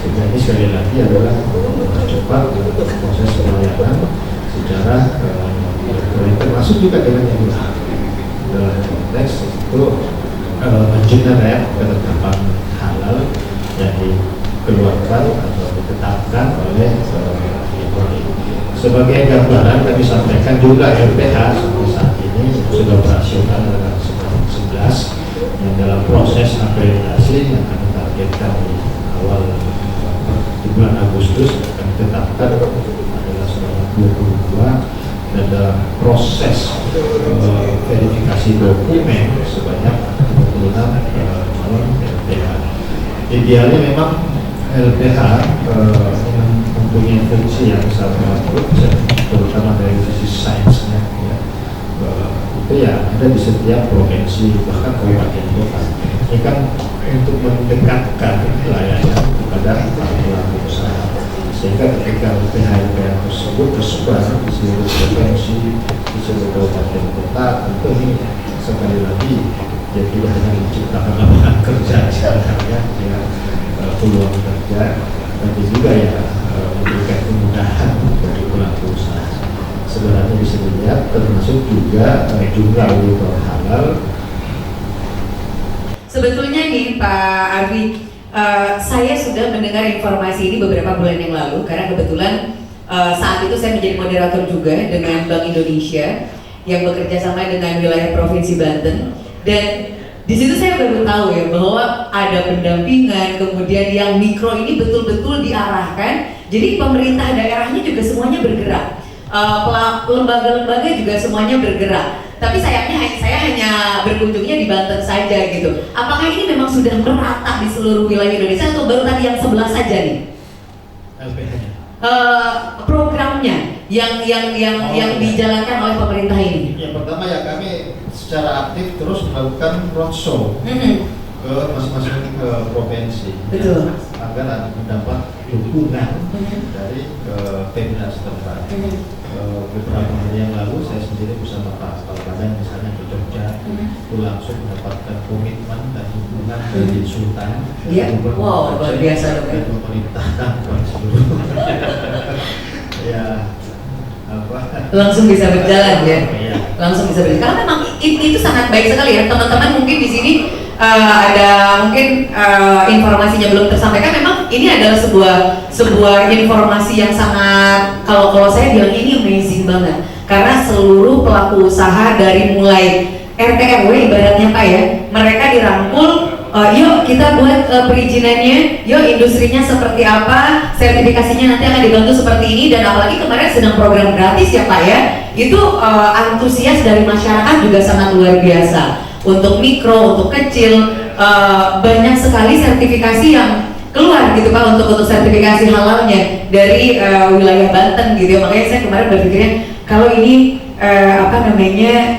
Sehingga ini sekali lagi adalah mempercepat proses pelayanan secara termasuk juga dengan yang dalam konteks itu mengenerate penetapan halal yang dikeluarkan atau ditetapkan oleh sebagai gambaran kami sampaikan juga LPH sampai saat ini sudah operasional dengan 11 yang dalam proses akreditasi yang kami targetkan di awal di bulan Agustus akan ditetapkan adalah sebanyak 22 dan dalam proses verifikasi dokumen sebanyak 26 calon LPH. Idealnya memang LPH mempunyai fungsi yang sangat terutama dari sisi sainsnya ya. Itu ya ada di setiap provinsi bahkan kabupaten kota. Ini kan untuk mendekatkan layanan kepada pelaku usaha, sehingga ketika LPH tersebut tersebar di seluruh provinsi, di seluruh kabupaten kota, tentu ini sekali lagi ya tidak hanya menciptakan lapangan kerja sebenarnya ya, peluang kerja, tapi juga ya memberikan kemudahan bagi pelaku usaha. Sebenarnya bisa dilihat termasuk juga jumlah auditor halal. Sebetulnya nih Pak Arfi, saya sudah mendengar informasi ini beberapa bulan yang lalu karena kebetulan saat itu saya menjadi moderator juga dengan Bank Indonesia yang bekerja sama dengan wilayah Provinsi Banten, dan di situ saya baru tahu ya bahwa ada pendampingan, kemudian yang mikro ini betul-betul diarahkan. Jadi pemerintah daerahnya juga semuanya bergerak, lembaga-lembaga juga semuanya bergerak. Tapi sayangnya saya hanya berkunjungnya di Banten saja gitu. Apakah ini memang sudah merata di seluruh wilayah Indonesia atau baru tadi yang 11 saja nih? LPH-nya. Programnya yang dijalankan oleh pemerintah ini. Yang pertama ya kami secara aktif terus melakukan roadshow ke masing-masing provinsi. Betul. Agar mendapat dukungan dari Pemda setempat. Beberapa hari yang lalu saya sendiri bersama Pak Badan misalnya ke Jogja, itu langsung mendapatkan komitmen dan dukungan dari Sultan. Iya. Wow, luar biasa dong. Dan pemerintah dan seluruh. Ya. Langsung bisa berjalan ya. Iya. Langsung bisa berjalan. Karena memang itu sangat baik sekali ya. Teman-teman mungkin di sini ada mungkin informasinya belum tersampaikan. Memang ini adalah sebuah informasi yang sangat, kalau saya bilang ini amazing banget. Karena seluruh pelaku usaha dari mulai RT RW ibaratnya Pak ya, mereka dirangkul. Yuk kita buat perizinannya, yuk industrinya seperti apa, sertifikasinya nanti akan dibantu seperti ini, dan apalagi kemarin sedang program gratis ya Pak ya, itu antusias dari masyarakat juga sangat luar biasa. Untuk mikro, untuk kecil, banyak sekali sertifikasi keluar gitu Pak untuk sertifikasi halalnya dari wilayah Banten gitu ya. Makanya saya kemarin berpikirnya kalau ini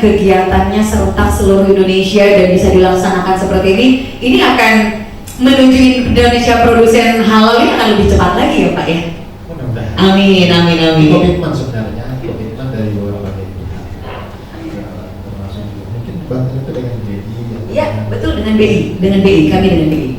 kegiatannya serentak seluruh Indonesia dan bisa dilaksanakan seperti ini akan menuju Indonesia produsen halal ini akan lebih cepat lagi ya Pak ya. Mudah-mudahan. Amin. Komitmen sebenarnya, komitmen dari beberapa pihak, termasuk mungkin Banten itu dengan BI. Iya betul, dengan BI, kami dengan BI.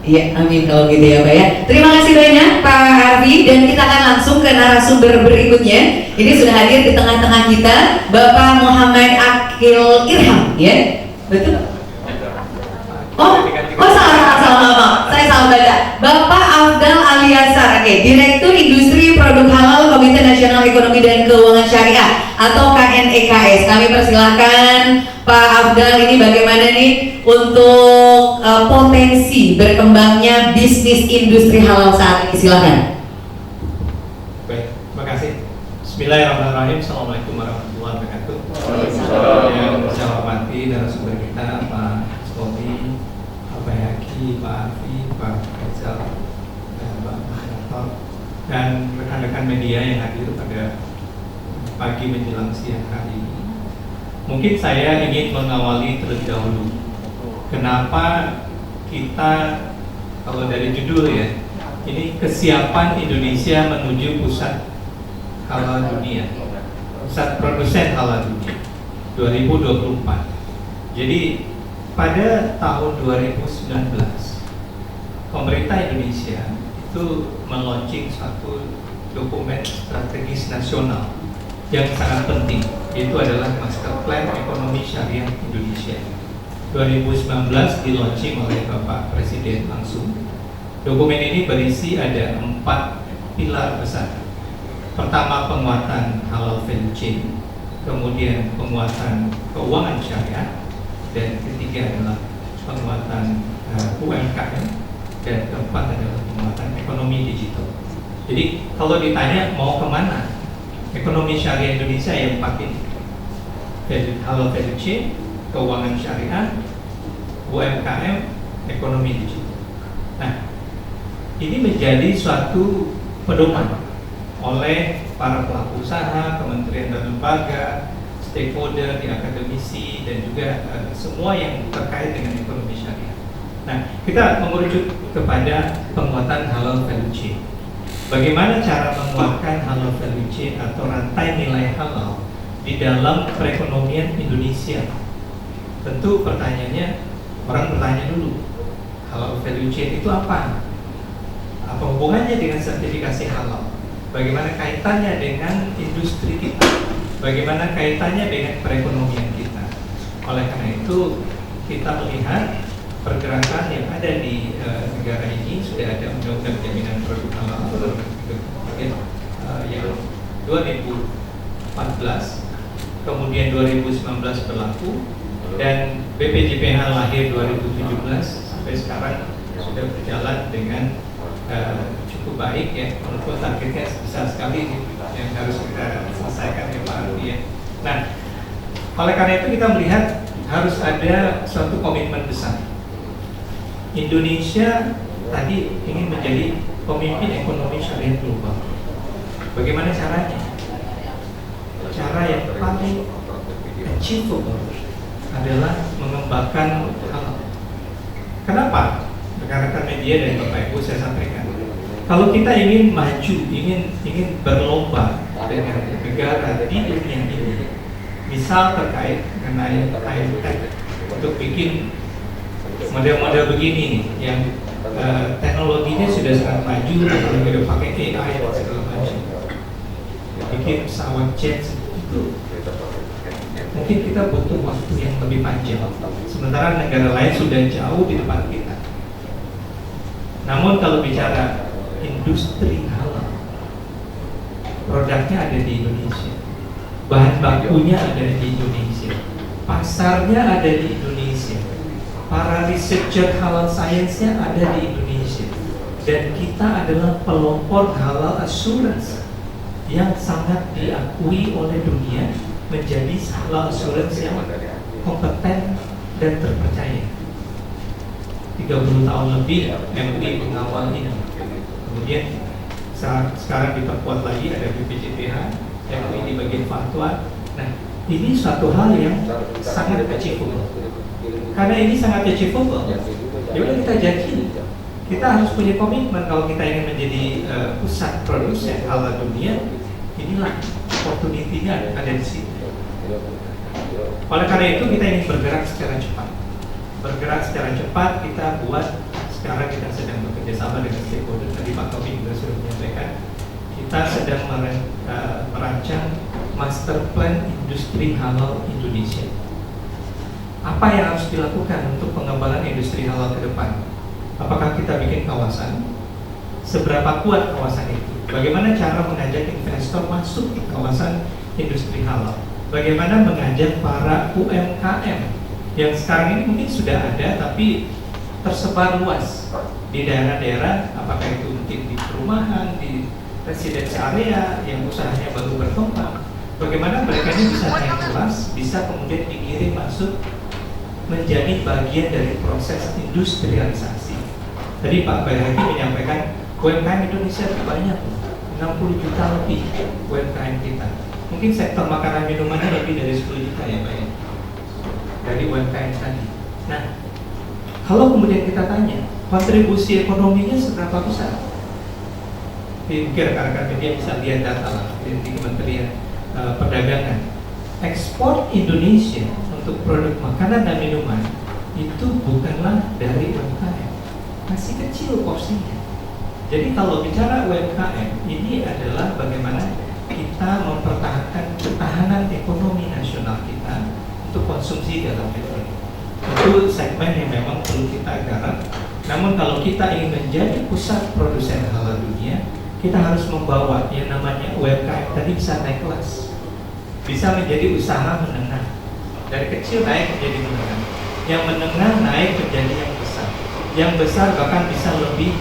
Iya, amin kalau gitu ya Pak ya. Terima kasih banyak Pak Arfi, dan kita akan langsung ke narasumber berikutnya. Ini sudah hadir di tengah-tengah kita Bapak Muhammad Akil Irham, ya, betul? Salah. Saya salah baca. Bapak Afdal Aliasar, Direktur Industri Produk Halal Komite Nasional Ekonomi dan Keuangan Syariah atau KNEKS. Kami persilahkan Pak Afdal, ini bagaimana nih untuk potensi berkembangnya bisnis industri halal saat ini, silakan. Baik, terima kasih. Bismillahirrahmanirrahim. Assalamualaikum warahmatullahi wabarakatuh. Yang saya hormati narasumber kita Pak Skobi, Pak Yaki, Pak Arfi, Pak Faisal, dan Pak Mahanator, dan rekan-rekan media yang hadir pada pagi menjelang siang hari ini. Mungkin saya ingin mengawali terlebih dahulu. Kenapa kita, kalau dari judul ya, ini kesiapan Indonesia menuju pusat halal dunia, pusat produsen halal dunia 2024. Jadi pada tahun 2019 pemerintah Indonesia itu meluncurkan suatu dokumen strategis nasional yang sangat penting, yaitu adalah Master Plan Ekonomi Syariah Indonesia 2019, dilaunching oleh Bapak Presiden langsung. Dokumen ini berisi ada 4 pilar besar. Pertama, penguatan halal value chain, kemudian penguatan keuangan syariah, dan ketiga adalah penguatan UMKM, dan keempat adalah penguatan ekonomi digital. Jadi kalau ditanya mau kemana ekonomi syariah Indonesia, yang 4 ini: halal value chain, keuangan syariah, UMKM, ekonomi digital. Nah, ini menjadi suatu pedoman oleh para pelaku usaha, kementerian dan lembaga, stakeholder, di akademisi, dan juga semua yang terkait dengan ekonomi syariah. Nah, kita mengerucut kepada penguatan halal value chain. Bagaimana cara menguatkan halal value chain atau rantai nilai halal di dalam perekonomian Indonesia? Tentu pertanyaannya, orang bertanya dulu, halal value chain itu apa? Apa hubungannya dengan sertifikasi halal? Bagaimana kaitannya dengan industri kita? Bagaimana kaitannya dengan perekonomian kita? Oleh karena itu, kita melihat pergerakan yang ada di negara ini. Sudah ada undang-undang jaminan produk halal yang 2014, kemudian 2019 berlaku, dan BPJPH lahir 2017 sampai sekarang sudah berjalan dengan cukup baik ya, walaupun targetnya besar sekali yang harus kita selesaikan ya Pak Arfi ya. Nah, oleh karena itu kita melihat harus ada suatu komitmen besar. Indonesia tadi ingin menjadi pemimpin ekonomi syariah global. Bagaimana caranya? Cara yang paling achievable adalah mengembangkan halal. Kenapa? Rekan-rekan media dan Bapak Ibu, saya sampaikan, kalau kita ingin maju, ingin berlomba dengan negara di dunia ini, misal terkait mengenai high-tech, untuk bikin model-model begini nih, yang teknologinya sudah sangat maju, apalagi udah pakai AI dan segala macam, bikin pesawat jet itu mungkin kita butuh waktu yang lebih panjang, sementara negara lain sudah jauh di depan kita. Namun kalau bicara industri halal, produknya ada di Indonesia, bahan bakunya ada di Indonesia, pasarnya ada di Indonesia, para researcher halal science-nya ada di Indonesia, dan kita adalah pelopor halal assurance yang sangat diakui oleh dunia menjadi halal assurance yang kompeten dan terpercaya. 30 tahun lebih MUI mengawal ini. Kemudian sekarang diperkuat lagi ada BPJPH, MUI di bagian fatwa. Nah, ini suatu hal yang sangat achievable. Karena ini sangat achievable, ya udah kita yakini. Kita harus punya komitmen kalau kita ingin menjadi pusat produsen halal dunia. Inilah opportunity-nya ada di sini. Oleh karena itu kita ingin bergerak secara cepat. Kita buat, sekarang kita sedang bekerja sama dengan stakeholder. Tadi Pak Taufik juga sudah menyampaikan, kita sedang merancang master plan industri halal Indonesia. Apa yang harus dilakukan untuk pengembangan industri halal ke depan? Apakah kita bikin kawasan? Seberapa kuat kawasan itu? Bagaimana cara mengajak investor masuk di kawasan industri halal? Bagaimana mengajak para UMKM yang sekarang ini mungkin sudah ada tapi tersebar luas di daerah-daerah, apakah itu mungkin di perumahan, di residence area yang usahanya baru berkembang. Bagaimana mereka ini bisa naik kelas, bisa kemudian dikirim masuk menjadi bagian dari proses industrialisasi. Tadi Pak Bayhaqi menyampaikan UMKM Indonesia itu banyak, 60 juta lebih UMKM kita. Mungkin sektor makanan minumannya lebih dari 10 juta ya Pak ya, dari UMKM tadi. Nah, kalau kemudian kita tanya kontribusi ekonominya seberapa besar? Mungkin rekan-rekan media bisa lihat data lah di Kementerian Perdagangan. Ekspor Indonesia untuk produk makanan dan minuman itu bukanlah dari UMKM, masih kecil porsinya. Jadi kalau bicara UMKM, ini adalah bagaimana kita mempertahankan ketahanan ekonomi nasional kita untuk konsumsi dalam negeri. Itu segmen yang memang perlu kita garap. Namun kalau kita ingin menjadi pusat produsen halal dunia, kita harus membawa yang namanya UMKM tadi bisa naik kelas, bisa menjadi usaha menengah, dari kecil naik menjadi menengah, yang menengah naik menjadi yang besar bahkan bisa lebih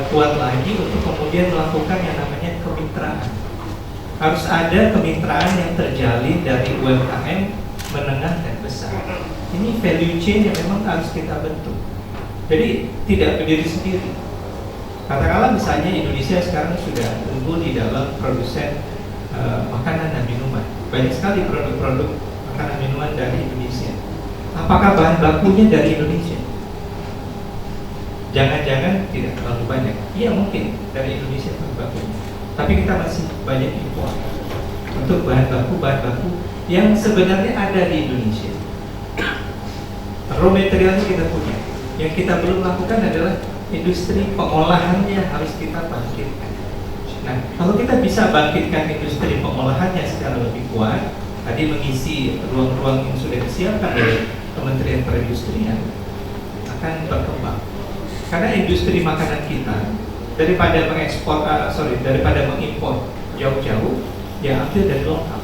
kuat lagi untuk kemudian melakukan yang namanya kemitraan. Harus ada kemitraan yang terjalin dari UMKM menengah dan besar. Ini value chain yang memang harus kita bentuk. Jadi tidak berdiri sendiri. Katakanlah misalnya Indonesia sekarang sudah unggul di dalam produsen makanan dan minuman. Banyak sekali produk-produk makanan minuman dari Indonesia. Apakah bahan bakunya dari Indonesia? Jangan-jangan tidak terlalu banyak. Iya mungkin dari Indonesia bahan bakunya. Tapi kita masih banyak impor untuk bahan baku yang sebenarnya ada di Indonesia. Raw materialnya kita punya. Yang kita belum lakukan adalah industri pengolahannya harus kita bangkitkan. Nah, kalau kita bisa bangkitkan industri pengolahannya secara lebih kuat, tadi mengisi ruang-ruang yang sudah disiapkan oleh Kementerian Perindustrian, akan berkembang. Karena industri makanan kita daripada mengimpor jauh-jauh, ya ambil dari lokal.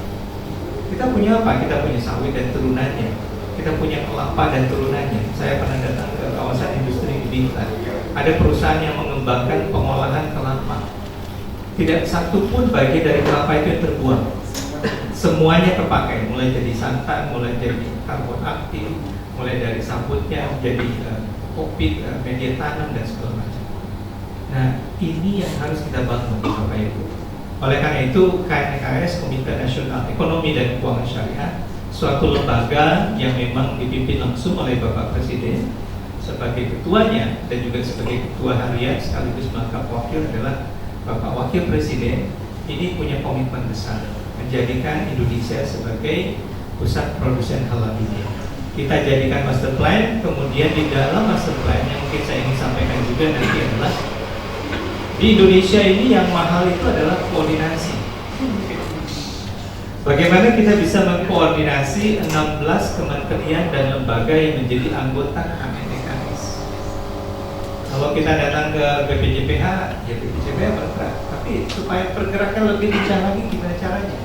Kita punya apa? Kita punya sawit dan turunannya. Kita punya kelapa dan turunannya. Saya pernah datang ke kawasan industri di Bintan. Ada perusahaan yang mengembangkan pengolahan kelapa. Tidak satu pun bagian dari kelapa itu yang terbuang. Semuanya terpakai, mulai jadi santan, mulai jadi karbon aktif, mulai dari sabutnya jadi kopi, media tanam dan segala macam. Nah, ini yang harus kita bangun Bapak Ibu. Oleh karena itu, KNKS Komite Nasional Ekonomi dan Keuangan Syariah, suatu lembaga yang memang dipimpin langsung oleh Bapak Presiden sebagai ketuanya dan juga sebagai ketua harian sekaligus melengkap wakil adalah Bapak Wakil Presiden. Ini punya komitmen besar menjadikan Indonesia sebagai pusat produsen halal dunia. Kita jadikan master plan, kemudian di dalam master plan yang mungkin saya ingin sampaikan juga nanti adalah di Indonesia ini yang mahal itu adalah koordinasi. Bagaimana kita bisa mengkoordinasi 16 kementerian dan lembaga yang menjadi anggota KNKS. Kalau kita datang ke BPJPH, ya BPJPH bergerak. Tapi supaya pergerakan lebih lincah lagi, gimana caranya?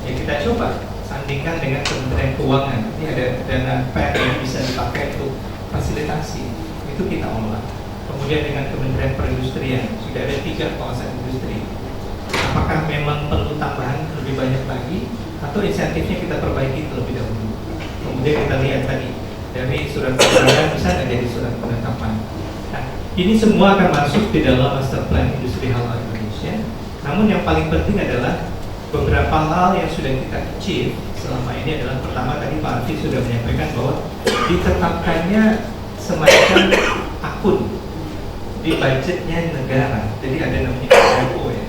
Ya kita coba sandingkan dengan Kementerian Keuangan. Ini ada dana PER yang bisa dipakai untuk fasilitasi. Itu kita olah. Kemudian dengan Kementerian Perindustrian, sudah ada 3 kawasan industri. Apakah memang perlu tambahan lebih banyak lagi, atau insentifnya kita perbaiki terlebih dahulu? Kemudian kita lihat tadi dari surat keterangan bisa nggak jadi surat penetapan. Nah, ini semua akan masuk di dalam master plan industri halal Indonesia. Namun yang paling penting adalah beberapa hal yang sudah kita achieve selama ini adalah, pertama tadi Pak Arfi sudah menyampaikan bahwa ditetapkannya semacam akun di budgetnya negara. Jadi ada namanya RO ya,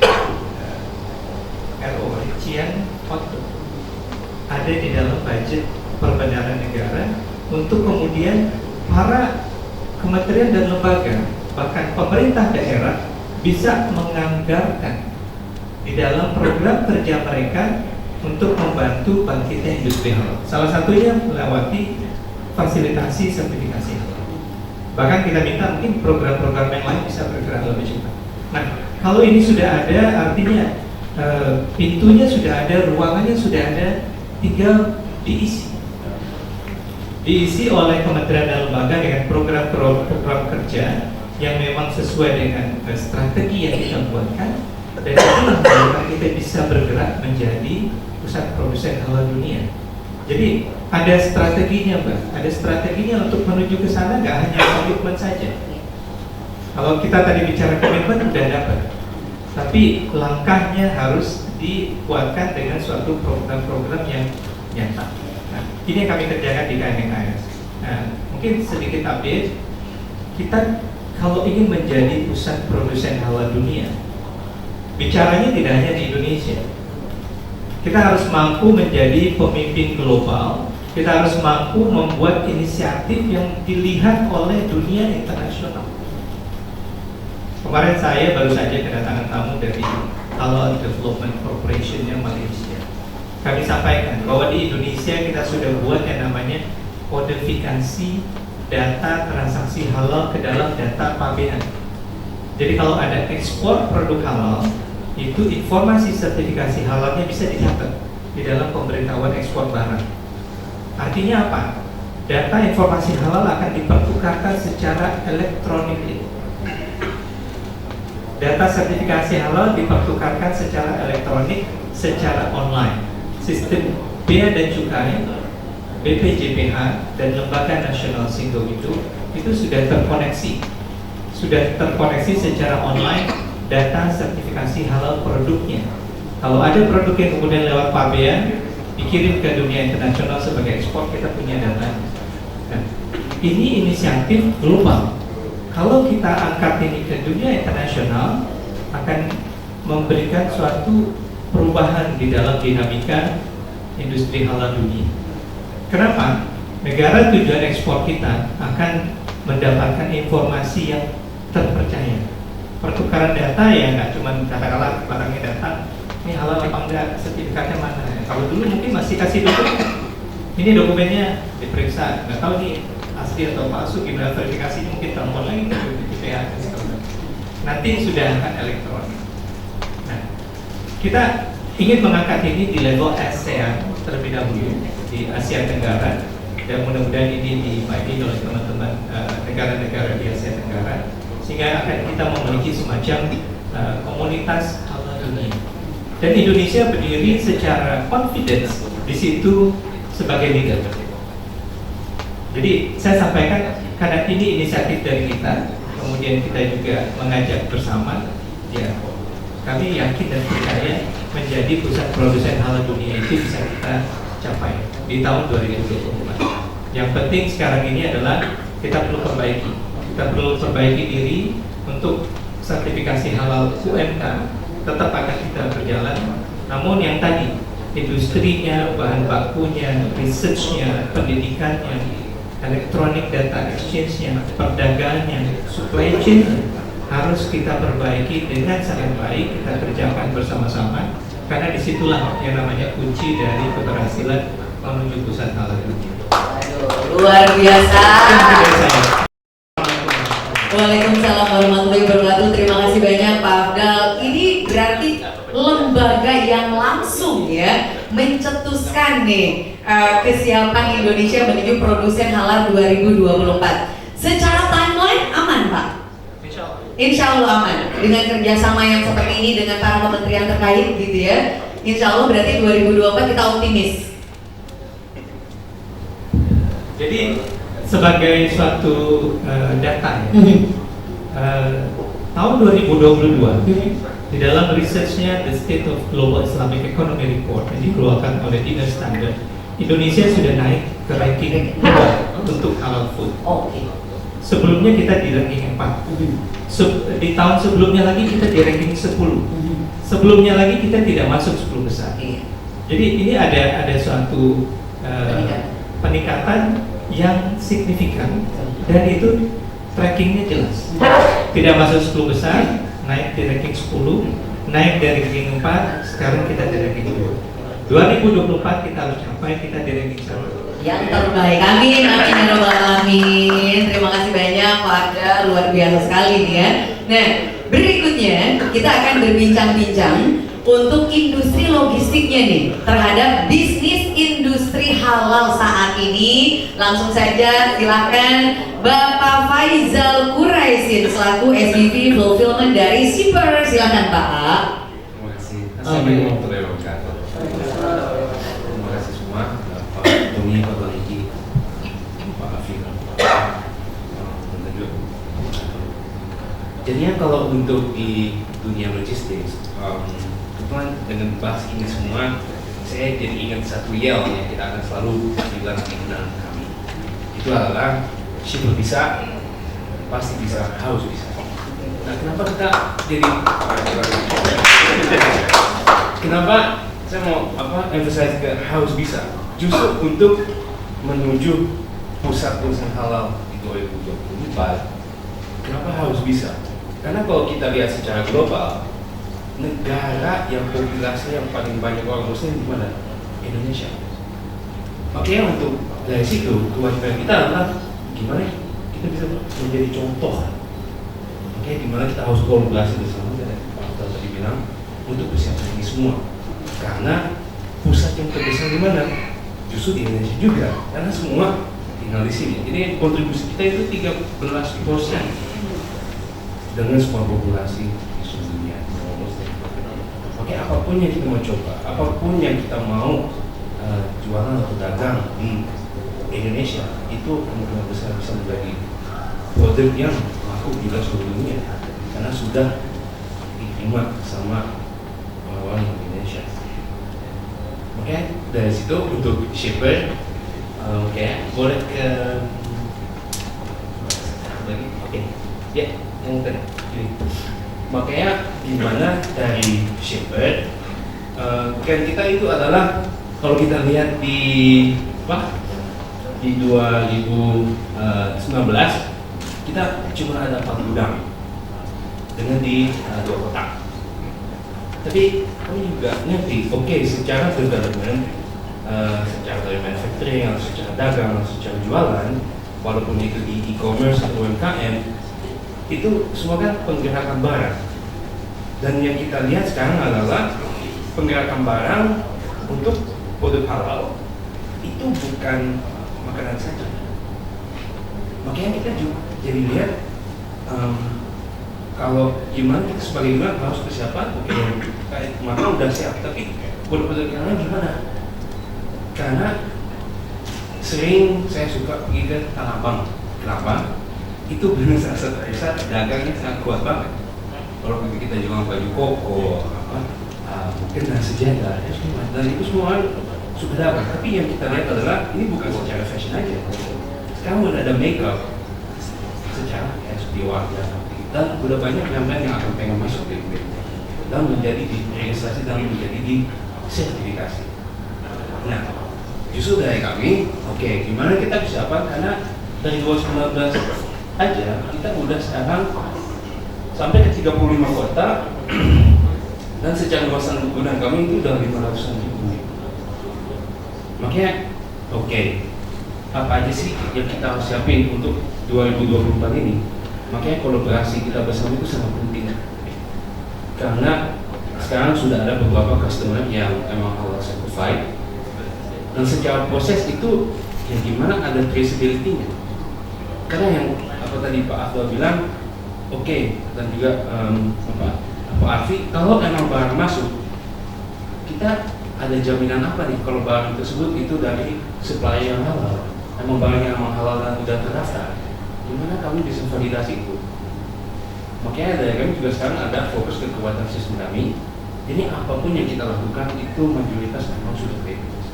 RO, rincian output, ada di dalam budget perbendaharaan negara untuk kemudian para kementerian dan lembaga, bahkan pemerintah daerah bisa menganggarkan di dalam program kerja mereka untuk membantu bangkitnya industri halal. Salah satunya melewati fasilitasi sertifikasi halal. Bahkan kita minta mungkin program-program yang lain bisa bergerak lebih cepat. Nah, kalau ini sudah ada, artinya pintunya sudah ada, ruangannya sudah ada, tinggal diisi. Diisi oleh kementerian dan lembaga dengan program-program kerja yang memang sesuai dengan strategi yang kita buatkan. Dan itulah bagaimana kita bisa bergerak menjadi pusat produsen halal dunia. Jadi ada strateginya, Mbak. Ada strateginya untuk menuju ke sana, nggak hanya komitmen saja. Kalau kita tadi bicara komitmen udah dapat, tapi langkahnya harus dikuatkan dengan suatu program-program yang nyata. Nah, ini yang kami kerjakan di KMKS. Nah, mungkin sedikit update. Kita kalau ingin menjadi pusat produsen halal dunia, bicaranya tidak hanya di Indonesia. Kita harus mampu menjadi pemimpin global. Kita harus mampu membuat inisiatif yang dilihat oleh dunia internasional. Kemarin saya baru saja kedatangan tamu dari Halal Development Corporation yang Malaysia. Kami sampaikan bahwa di Indonesia kita sudah buat yang namanya kodifikasi data transaksi halal ke dalam data pabean. Jadi kalau ada ekspor produk halal, itu informasi sertifikasi halalnya bisa dicatat di dalam pemberitahuan ekspor barang. Artinya apa? Data informasi halal akan dipertukarkan secara elektronik. Data sertifikasi halal dipertukarkan secara elektronik, secara online. Sistem Bea dan Cukai, BPJPH, dan Lembaga Nasional Singo itu sudah terkoneksi secara online data sertifikasi halal produknya. Kalau ada produk yang kemudian lewat pabean dikirim ke dunia internasional sebagai ekspor, kita punya data. Nah, ini inisiatif global. Kalau kita angkat ini ke dunia internasional, akan memberikan suatu perubahan di dalam dinamika industri halal dunia. Kenapa? Negara tujuan ekspor kita akan mendapatkan informasi yang terpercaya. Pertukaran data ya nggak cuma katakanlah barangnya datang, ini halal apa enggak, sertifikatnya mana. Kalau dulu mungkin masih kasih dokumen, ini dokumennya diperiksa, nggak tahu nih asli atau palsu, gimana verifikasinya, mungkin telepon lagi ke BPJPH. Nanti sudah akan elektronik. Nah, kita ingin mengangkat ini di level ASEAN terlebih dahulu, di Asia Tenggara, dan mudah-mudahan ini dipakai oleh teman-teman negara-negara di Asia Tenggara, sehingga akan kita memiliki semacam komunitas halal dunia. Dan Indonesia berdiri secara confidence di situ sebagai leader. Jadi saya sampaikan karena ini inisiatif dari kita, kemudian kita juga mengajak bersama, ya kami yakin dan percaya menjadi pusat produsen halal dunia itu bisa kita capai di tahun 2024. Yang penting sekarang ini adalah kita perlu perbaiki. Kita perlu perbaiki diri untuk sertifikasi halal UMK tetap akan kita berjalan. Namun yang tadi, industrinya, bahan bakunya, researchnya, pendidikannya, elektronik data exchange-nya, perdagangannya, supply chain harus kita perbaiki dengan sangat baik. Kita kerjakan bersama-sama, karena disitulah yang namanya kunci dari keberhasilan menuju pusat halal dunia. Luar biasa. Waalaikumsalam warahmatullahi wabarakatuh. Terima kasih banyak Pak Afdal. Ini berarti lembaga yang langsung ya mencetuskan nih kesiapan Indonesia menuju produsen halal 2024. Secara timeline aman Pak? Insya Allah aman. Dengan kerjasama yang seperti ini dengan para kementerian terkait gitu ya. Insya Allah berarti 2024 kita optimis. Jadi sebagai suatu data ya, tahun 2022 di dalam researchnya The State of Global Islamic Economy Report yang dikeluarkan oleh Dinas Standard, Indonesia sudah naik ke ranking 2 untuk halal food. Oke. Sebelumnya kita di ranking 4. Di tahun sebelumnya lagi kita di ranking 10. Sebelumnya lagi kita tidak masuk 10 besar. Iya. Jadi ini ada suatu peningkatan yang signifikan dan itu trackingnya jelas. Tidak masuk 10 besar, naik di ranking 10, naik dari ranking 4, sekarang kita di ranking 2. 2024 kita harus capai, kita di ranking 1. Yang terbaik. Amin, amin ya rabbal alamin. Terima kasih banyak Pak Arda, luar biasa sekali nih ya. Nah, berikutnya kita akan berbincang-bincang untuk industri logistiknya nih terhadap bisnis industri halal saat ini. Langsung saja silakan Bapak Faizal Quraisin selaku SVP Fulfillment dari Shipper. Silakan Pak. Terima kasih. Assalamualaikum warahmatullahi wabarakatuh. Terima kasih semua, Pak Tony, Pak Baliki, Pak Afif, dan juga. Jadinya kalau untuk di dunia logistik, kebetulan dengan bahas ini semua, saya jadi ingat satu yel yang kita akan selalu bilang di dalam kami. Itu adalah shipper bisa, pasti bisa, harus bisa. Nah, kenapa kita jadi kenapa saya mau emphasize ke harus bisa? Justru untuk menuju pusat halal di 2024. Kenapa harus bisa? Karena kalau kita lihat secara global, negara yang populasi yang paling banyak orang muslim di mana? Indonesia. Makanya untuk dari situ kewajiban kita adalah gimana kita bisa menjadi contoh. Makanya gimana kita harus kolaborasi bersama dengan Pak tadi bilang untuk persiapan ini semua. Karena pusat yang terbesar di mana? Justru di Indonesia juga. Karena semua tinggal di sini. Jadi kontribusi kita itu 13% dengan semua populasi di seluruh dunia. Oke, apapun yang kita mau coba, apapun yang kita mau jualan atau dagang di Indonesia, itu kemungkinan besar bisa menjadi produk yang laku di seluruh dunia karena sudah diterima sama orang-orang Indonesia. Oke, dari situ untuk shipper, boleh ke lagi, ya, yang tadi. Makanya gimana dari shipper, kan kita itu adalah kalau kita lihat di di 2019 kita cuma ada 4 gudang dengan di 2 kota. Tapi kami juga ngerti, secara development, secara dari manufacturing, atau secara dagang, atau secara jualan, walaupun itu di e-commerce atau UMKM, itu semua kan penggerakan barang. Dan yang kita lihat sekarang adalah penggerakan barang untuk produk halal itu bukan makanan saja. Makanya kita juga jadi lihat kalau gimana kita sebagai gimana harus persiapan, kayak makanan udah siap, tapi produk-produk yang lain gimana? Karena sering saya suka pergi ke Tanah Abang. Kenapa? Itu benar salah satu pusat dagangnya sangat kuat banget. Kalau kita jual baju koko, mungkin dan sejadah, dan itu semua sudah dapat. Tapi yang kita lihat adalah ini bukan secara fashion aja. Sekarang udah ada makeup secara SD warga, dan udah banyak brand yang akan pengen masuk di dan menjadi diregistrasi dan menjadi di sertifikasi. Nah, justru dari kami, gimana kita bisa apa? Karena dari 2019 aja kita udah sekarang sampai ke 35 kota dan secara luasan gudang kami itu udah 500-an ribu. Makanya apa aja sih yang kita harus siapin untuk 2024 ini? Makanya kolaborasi kita bersama itu sangat penting karena sekarang sudah ada beberapa customer yang emang halal certified dan secara proses itu yang gimana ada traceability-nya. Karena yang tadi Pak Afdal bilang dan juga Pak Arfi, kalau emang barang masuk kita ada jaminan apa nih kalau barang tersebut itu dari supplier yang halal? emang barang yang halal dan udah terdaftar, gimana kami bisa validasi itu? Makanya dari kami juga sekarang ada fokus ke kekuatan sistem kami. Jadi apapun yang kita lakukan itu mayoritas memang sudah bebas.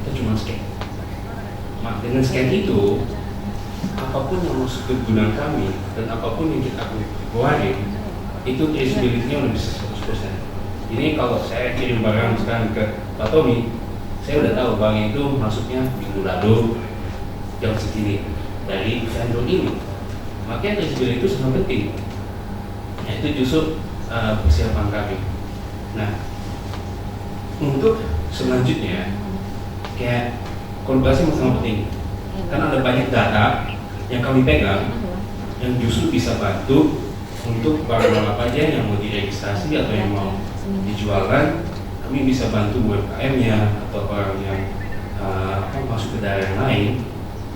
Kita cuma scan. Nah, dengan scan itu, apapun yang masuk ke gudang kami dan apapun yang kita keluarin, itu traceability-nya udah bisa 100%. Ini kalau saya kirim barang sekarang ke Pak Tommy, saya udah tahu barang itu masuknya minggu lalu jam segini dari vendor ini. Makanya traceability itu sangat penting. Nah, itu justru persiapan kami. Nah, untuk selanjutnya, kayak kolaborasi sangat penting. Karena ada banyak data yang kami pegang yang justru bisa bantu untuk barang apa aja yang mau diregistrasi atau yang mau dijualan, kami bisa bantu UMKM-nya atau orang yang masuk ke daerah yang lain.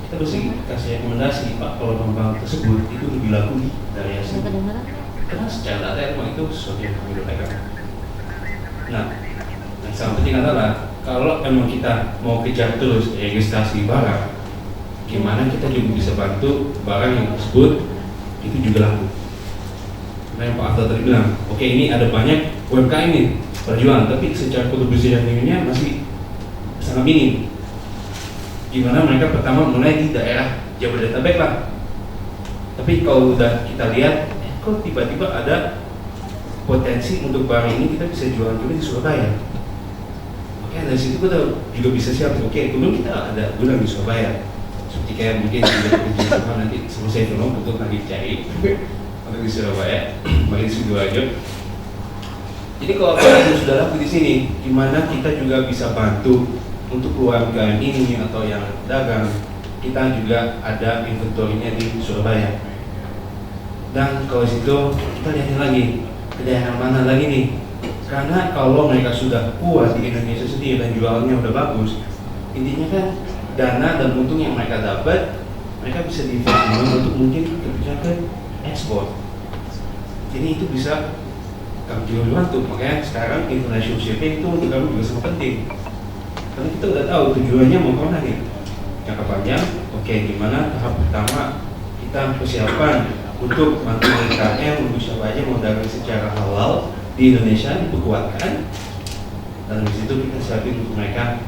Kita bisa kasih rekomendasi, Pak, kalau barang tersebut itu lebih laku di daerah sini. Karena secara data memang itu sesuatu yang kami udah pegang. Nah, yang sangat penting adalah kalau emang kita mau kejar terus registrasi barang, gimana kita juga bisa bantu barang yang tersebut itu juga laku. Nah, yang Pak Afdal tadi bilang, oke, ini ada banyak UMKM nih berjualan, tapi secara kontribusi revenue-nya masih sangat minim. Gimana mereka pertama mulai di daerah Jabodetabek lah. Tapi kalau udah kita lihat, kok tiba-tiba ada potensi untuk barang ini kita bisa jualan juga di Surabaya. Oke, dari situ kita juga bisa siap. Oke, dulu kita ada gudang di Surabaya. Seperti kayak mungkin juga nanti selesai dulu untuk lagi cari untuk di Surabaya, bagi di Sidoarjo. Jadi kalau barang sudah laku di sini, gimana kita juga bisa bantu untuk UMKM ini atau yang dagang, kita juga ada inventorinya di Surabaya. Dan kalau situ kita lihatin lagi ke daerah mana lagi nih, karena kalau mereka sudah kuat di Indonesia sendiri dan jualannya udah bagus, intinya kan dana dan untung yang mereka dapat, mereka bisa diinvestasi untuk mungkin kebijakan ekspor. Jadi itu bisa kami juga bantu. Makanya sekarang international shipping itu untuk kami juga sangat penting. Karena kita udah tahu tujuannya mau kemana nih. Jangka panjang, oke, gimana tahap pertama kita persiapan untuk bantu UMKM untuk siapa aja mau dagang secara halal di Indonesia diperkuatkan, dan di situ kita siapin untuk mereka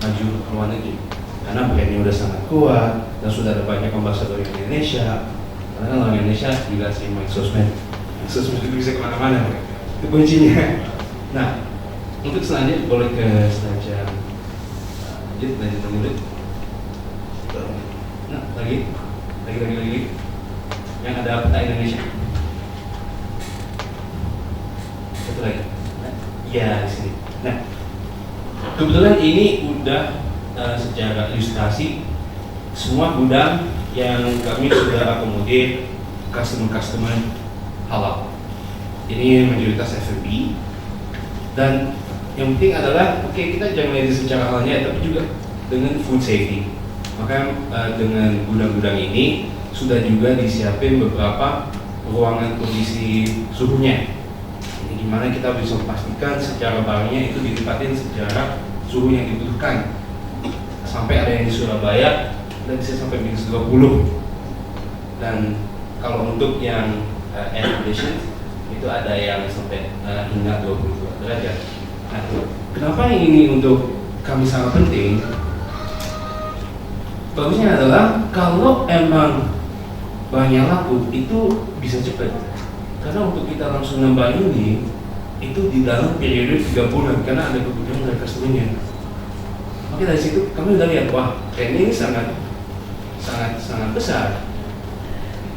maju ke luar negeri. Karena brandnya udah sangat kuat dan sudah ada banyak ambasador di Indonesia. Karena kan orang Indonesia juga sih main sosmed itu bisa kemana-mana, itu kuncinya. Nah, untuk selanjutnya boleh ke selanjutnya. Lanjut dulu. Nah, lagi. Yang ada peta Indonesia. Satu lagi. Ya, di sini. Nah, kebetulan ini udah secara ilustrasi semua gudang yang kami sudah akomodir customer halal. Ini mayoritas F&B, dan yang penting adalah kita jangan lihat secara halalnya, tapi juga dengan food safety. Maka dengan gudang-gudang ini sudah juga disiapin beberapa ruangan kondisi suhunya. Ini gimana kita bisa memastikan secara barangnya itu ditempatin secara suhu yang dibutuhkan. Sampai ada yang di Surabaya dan bisa sampai minus 20. Dan kalau untuk yang air condition itu ada yang sampai hingga 22 derajat. Nah, kenapa ini untuk kami sangat penting? Bagusnya adalah kalau emang barangnya laku itu bisa cepat. Karena untuk kita langsung nambah ini itu di dalam periode 3 bulan karena ada kebutuhan dari customer-nya. Oke, dari situ kami udah lihat, wah, trennya ini sangat besar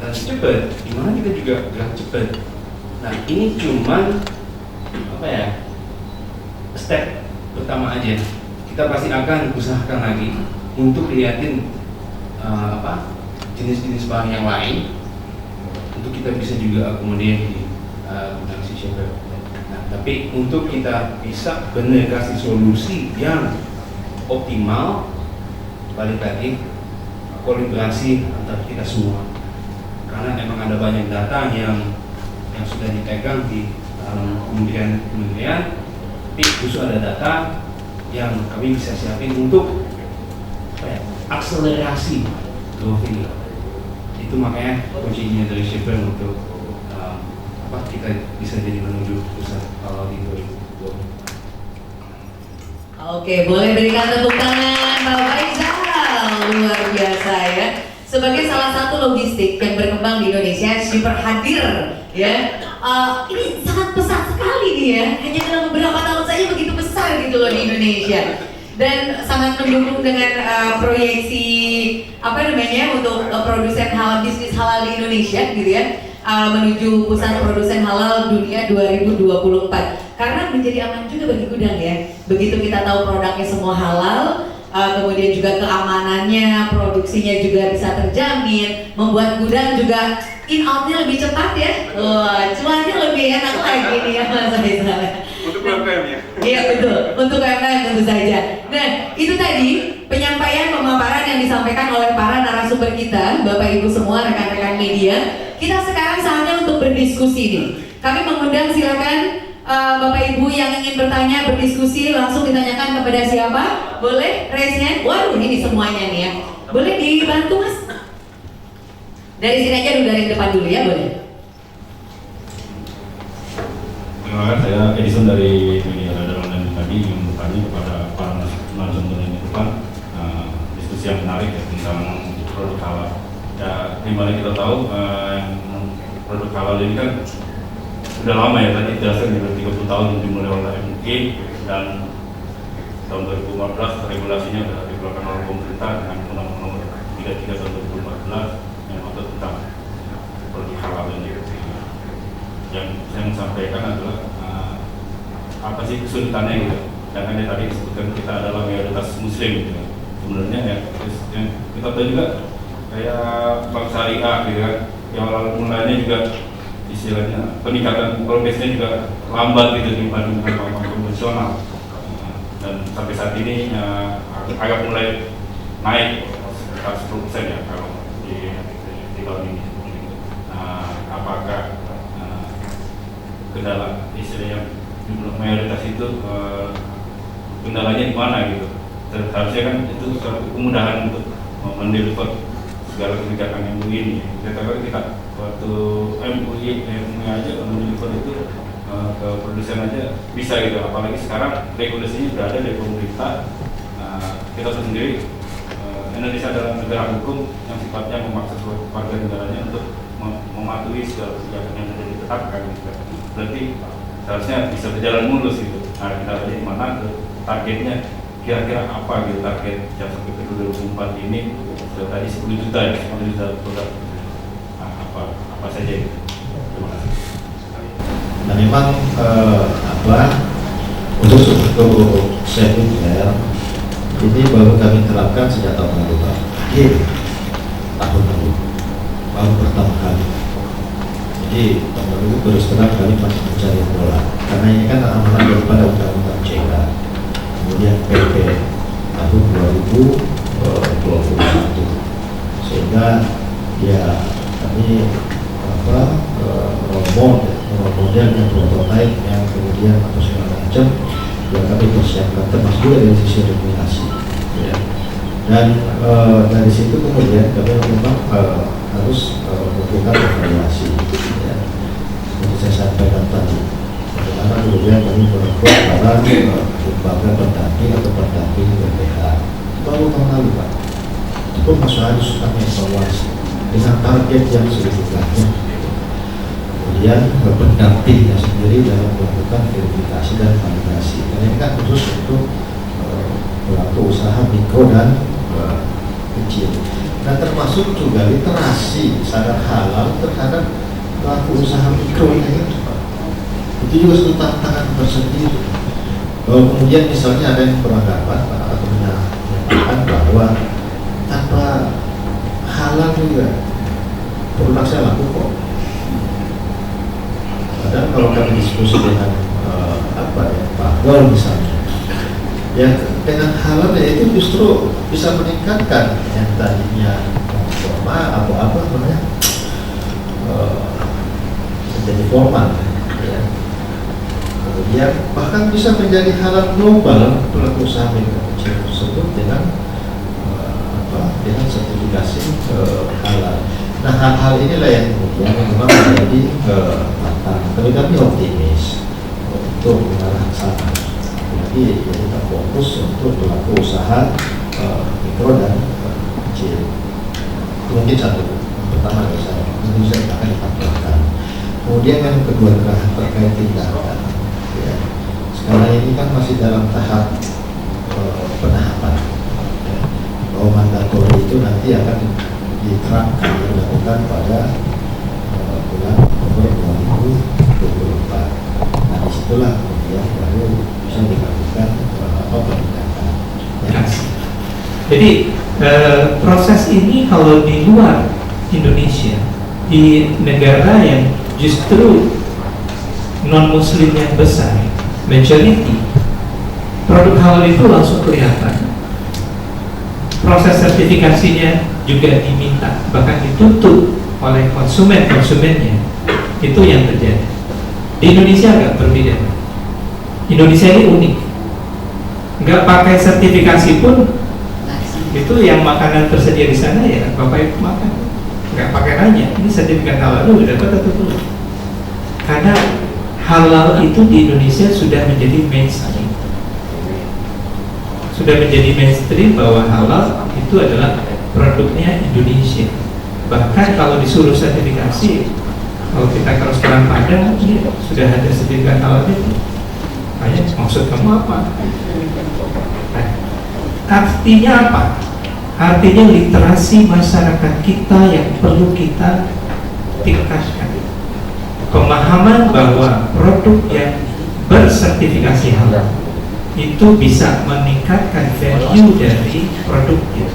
dan cepat. Gimana kita juga gerak cepat. Nah, ini cuman step pertama aja. Kita pasti akan usahakan lagi untuk liatin jenis-jenis barang yang lain untuk kita bisa juga akomodir di gudang si shopper. Nah, tapi untuk kita bisa benar kasih solusi yang optimal, balik lagi kolaborasi antara kita semua. Karena memang ada banyak data yang sudah dipegang di kementerian, tapi justru ada data yang kami bisa siapin untuk akselerasi growth ini. Itu makanya kuncinya dari Shipper untuk kita bisa jadi menuju pusat halal di 2020. Oke, boleh berikan tepuk tangan Pak Faisal, luar biasa ya. Sebagai salah satu logistik yang berkembang di Indonesia, Shipper hadir ya. Ini sangat pesat sekali nih ya, hanya dalam beberapa tahun saja begitu besar gitu loh di Indonesia. Dan sangat mendukung dengan proyeksi untuk produsen halal, bisnis halal di Indonesia gitu ya, menuju pusat produsen halal dunia 2024. Karena menjadi aman juga bagi gudang ya. Begitu kita tahu produknya semua halal, kemudian juga keamanannya, produksinya juga bisa terjamin, membuat gudang juga in outnya lebih cepat ya. Wah, cuannya lebih enak lagi nih ya Mas Faisal. Untuk UMKM ya? Iya betul, untuk UMKM tentu saja. Nah, itu tadi penyampaian pemaparan yang disampaikan oleh para narasumber kita, Bapak Ibu semua, rekan-rekan media. Kita sekarang saatnya untuk berdiskusi nih. Kami mengundang silakan Bapak Ibu yang ingin bertanya, berdiskusi, langsung ditanyakan kepada siapa? Boleh raise hand? Waduh, ini semuanya nih ya. Boleh dibantu Mas? Dari sini aja dulu, dari depan dulu ya, boleh? Terima kasih, saya Edison dari Media Radar Online tadi ingin bertanya kepada para narasumber yang di depan, diskusi yang menarik ya, tentang produk halal. Ya, dimana kita tahu produk halal ini kan sudah lama ya, tadi jelaskan sudah 30 tahun dimulai oleh MUI, dan tahun 2014 regulasinya sudah dikeluarkan oleh pemerintah dengan Undang-Undang Nomor 33 tahun 2014 yang mengatur tentang produk halal ini. Yang saya mau sampaikan adalah apa sih kesulitannya gitu. Jangan tadi disebutkan kita adalah mayoritas Muslim gitu. Sebenarnya ya kita tahu juga kayak bank syariah gitu kan, yang awal mulanya juga istilahnya peningkatan progresnya juga lambat gitu dibandingkan bank konvensional, dan sampai saat ini agak mulai naik sekitar 10% ya kalau di tahun ini. Nah, apakah kendala istilahnya jumlah mayoritas itu kendalanya di mana gitu? Seharusnya kan itu suatu kemudahan untuk mendeliver segala kebijakan MUI ini. Kita waktu MUI aja mendeliver itu ke produsen aja bisa gitu. Apalagi sekarang regulasinya sudah ada dari pemerintah. Kita tahu sendiri Indonesia adalah negara hukum yang sifatnya memaksa seluruh warga negaranya untuk mematuhi segala kebijakan yang sudah ditetapkan gitu. Berarti seharusnya bisa berjalan mulus gitu. Nah, kita lihat di mana targetnya kira-kira apa gitu, target yang sampai ke 2024 ini tadi 10 juta ya, 10 juta produk. Nah, apa saja gitu. Terima kasih. Nah memang untuk sekunder ini baru kami terapkan sejak tahun lalu, akhir tahun lalu, baru pertama kali. Jadi tahun lalu terus terang kami masih mencari pola, karena ini kan amanah daripada undang-undang CK, kemudian PP tahun 2021, sehingga ya kami model yang prototipe yang kemudian atau segala macam yang kami persiapkan, termasuk juga dari sisi regulasi ya. Dan dari situ kemudian kami memang harus melakukan evaluasi ya. Seperti saya sampaikan tadi, bagaimana kemudian kami merekrut para lembaga pendamping atau pendamping BPH baru tahun lalu Pak. Itu pun masih harus kami evaluasi dengan target yang sedikit banyak. Kemudian pendampingnya sendiri dalam melakukan verifikasi dan validasi. Dan ini kan khusus untuk pelaku usaha mikro dan kecil. Dan termasuk juga literasi sadar halal terhadap pelaku usaha mikro ini. Itu juga satu tantangan tersendiri. Kemudian misalnya ada yang beranggapan atau menyatakan bahwa tanpa halal juga produk saya laku kok. Padahal kalau kami diskusi dengan Pak Gol misalnya, ya dengan halal ya itu justru bisa meningkatkan yang tadinya apa namanya menjadi formal ya. Kemudian bahkan bisa menjadi halal global pelaku usaha mikro kecil tersebut dengan dengan sertifikasi halal. Nah, hal-hal inilah yang kemudian memang menjadi tantangan. Tapi kami optimis untuk mengarah ke sana. Jadi kita fokus untuk pelaku usaha mikro dan kecil. Mungkin satu pertama dari saya, Indonesia akan ditampilkan. Kemudian yang kedua adalah terkait tindakan. Ya. Sekarang ini kan masih dalam tahap penahapan. Ya. Bahwa mandatori itu nanti akan diterapkan dilakukan pada bulan Oktober 2024. Nah, disitulah kemudian baru bisa dilakukan penindakan. Ya. Jadi proses ini kalau di luar Indonesia, di negara yang justru non muslim yang besar, majority, produk halal itu langsung kelihatan. Proses sertifikasinya juga diminta, bahkan dituntut oleh konsumennya. Itu yang terjadi. Di Indonesia agak berbeda. Indonesia ini unik. Nggak pakai sertifikasi pun, itu yang makanan tersedia di sana ya Bapak Ibu makan. Nggak pakai nanya, ini sertifikat halal lu udah dapat atau belum? Karena halal itu di Indonesia sudah menjadi mainstream. Sudah menjadi mainstream bahwa halal itu adalah produknya Indonesia. Bahkan kalau disuruh sertifikasi, kalau kita ke restoran Padang, ya, sudah ada sertifikat halal itu. Tanya, maksud kamu apa? Nah, artinya apa? Artinya literasi masyarakat kita yang perlu kita tingkatkan. Pemahaman bahwa produk yang bersertifikasi halal itu bisa meningkatkan value dari produknya.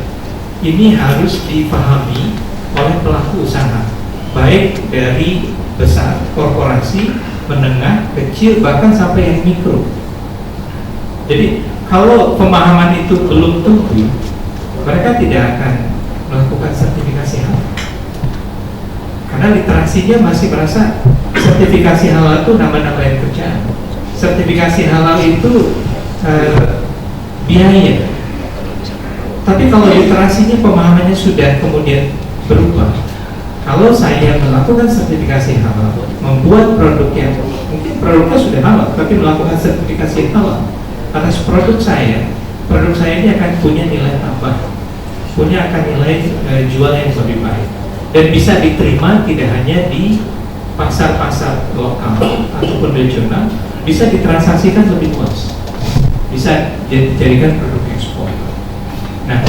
Ini harus dipahami oleh pelaku usaha, baik dari besar korporasi, menengah, kecil, bahkan sampai yang mikro. Jadi kalau pemahaman itu belum tumbuh, mereka tidak akan melakukan sertifikasi halal. Karena literasinya masih merasa sertifikasi halal itu nama-nama kerjaan. Sertifikasi halal itu biaya. Tapi kalau literasinya, pemahamannya sudah kemudian berubah. Kalau saya melakukan sertifikasi halal, membuat produk yang mungkin produknya sudah halal, tapi melakukan sertifikasi halal atas produk saya ini akan punya nilai tambah, punya akan nilai jual yang lebih baik, dan bisa diterima tidak hanya di pasar-pasar lokal ataupun regional, bisa ditransaksikan lebih luas, bisa dijadikan produk ekspor. Nah,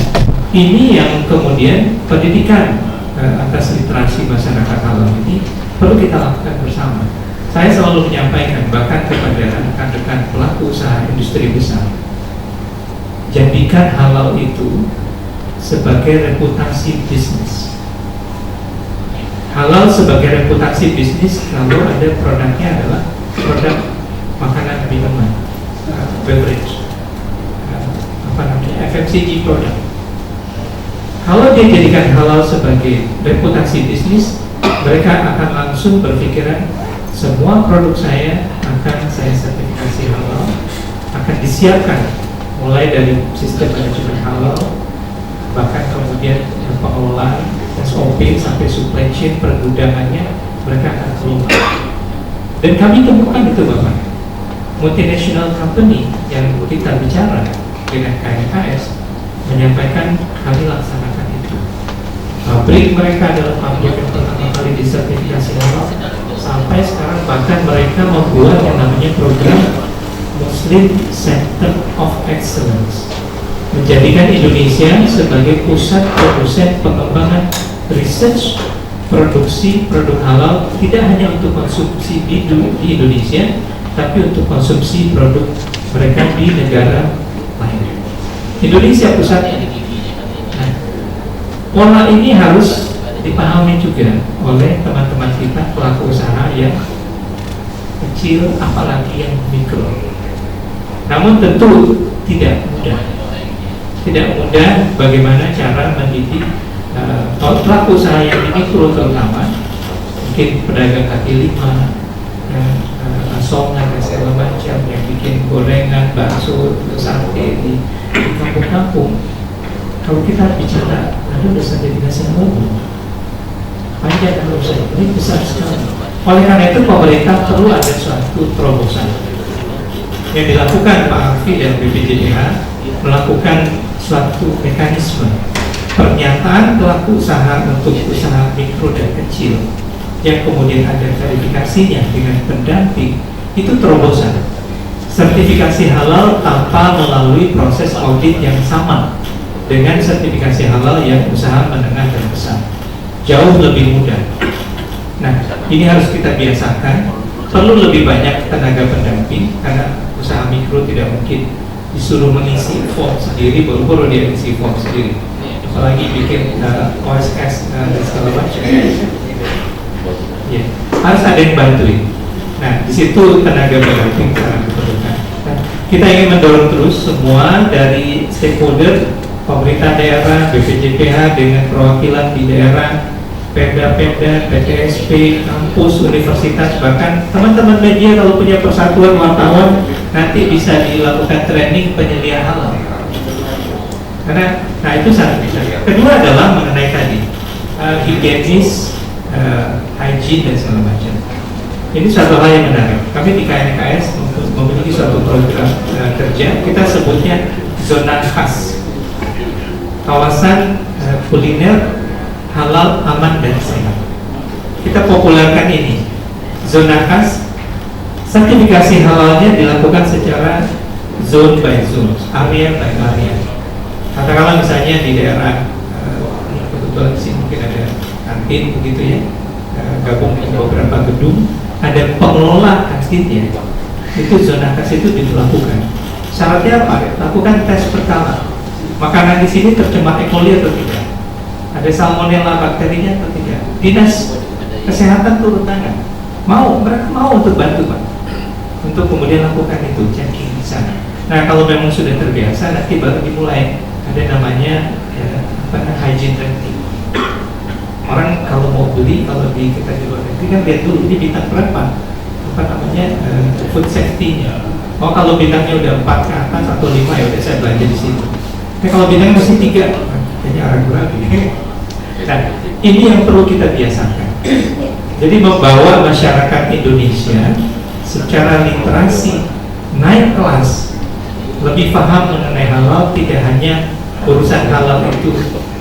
ini yang kemudian pendidikan atas literasi masyarakat halal ini perlu kita lakukan bersama. Saya selalu menyampaikan bahkan kepada rekan-rekan pelaku usaha industri besar, jadikan halal itu sebagai reputasi bisnis. Halal sebagai reputasi bisnis kalau ada produknya adalah produk makanan minuman, beverage, FMCG produk. Kalau dia jadikan halal sebagai reputasi bisnis, mereka akan langsung berpikiran semua produk saya akan saya sertifikasi halal, akan disiapkan mulai dari sistem manajemen halal, bahkan kemudian pengelolaan SOP sampai supply chain pergudangannya mereka akan keluar. Dan kami temukan itu Bapak, multinational company yang kita bicara dengan KNKS menyampaikan kami laksanakan itu. Pabrik mereka adalah pabrik yang pertama kali disertifikasi halal, sampai sekarang bahkan mereka membuat yang namanya program Muslim Center of Excellence, menjadikan Indonesia sebagai pusat produsen pengembangan research produksi produk halal, tidak hanya untuk konsumsi di Indonesia, tapi untuk konsumsi produk mereka di negara lain. Indonesia pusatnya. Nah, pola ini harus dipahami juga oleh teman-teman kita pelaku usaha yang kecil, apalagi yang mikro. Namun tentu tidak mudah. Tidak mudah bagaimana cara mendidik pelaku usaha yang di mikro terutama, mungkin pedagang kaki lima, asongan dan segala macam yang bikin gorengan, bakso, sate di kampung-kampung. Kalau kita bicara ada sertifikasi halal panjang urusan ini besar sekali. Oleh karena itu pemerintah perlu ada suatu terobosan yang dilakukan Pak Alfi dan BPJPH, melakukan suatu mekanisme pernyataan pelaku usaha untuk usaha mikro dan kecil yang kemudian ada verifikasinya dengan pendamping. Itu terobosan sertifikasi halal tanpa melalui proses audit yang sama dengan sertifikasi halal yang usaha menengah dan besar, jauh lebih mudah. Nah, ini harus kita biasakan. Perlu lebih banyak tenaga pendamping karena usaha mikro tidak mungkin disuruh mengisi form sendiri, baru dia isi form sendiri, apalagi bikin OSS dan segala macam. Ya, harus ada yang bantuin. Nah, di situ tenaga pendamping sangat diperlukan. Nah, kita ingin mendorong terus semua dari stakeholder, pemerintah daerah, BPJPH dengan perwakilan di daerah, Pemda, PTSP, kampus, universitas, bahkan teman-teman media kalau punya persatuan wartawan nanti bisa dilakukan training penyedia halal. Karena, nah itu sangat bisa. Kedua adalah mengenai tadi higienis, hygiene dan segala macam. Ini suatu hal yang menarik. Kami di KNKS memiliki suatu program kerja, kita sebutnya zona khas, kawasan kuliner halal, aman dan sehat. Kita populerkan ini zona khas. Sertifikasi halalnya dilakukan secara zone by zone, area by area. Katakanlah misalnya di daerah kebetulan di sini mungkin ada kantin begitu ya, gabung dengan beberapa gedung, ada pengelola kantinnya. Itu zona khas itu dilakukan. Syaratnya apa? Lakukan tes pertama. Makanan di sini tercemar E. coli atau tidak? Ada salmonella bakterinya atau tidak? Dinas kesehatan turun tangan. Mereka mau untuk bantu Pak, untuk kemudian lakukan itu checking di sana. Nah, kalau memang sudah terbiasa, nanti baru dimulai ada namanya hygiene rating. Orang kalau mau beli, kalau kita di luar negeri kan lihat dulu ini bintang berapa, food safety-nya. Oh, kalau bintangnya udah 4 ke atas atau 5 ya udah saya belanja di situ. Tapi kalau bintangnya masih 3, kayaknya ragu-ragu. Nah, ini yang perlu kita biasakan. Jadi membawa masyarakat Indonesia secara literasi naik kelas, lebih paham mengenai halal, tidak hanya urusan halal itu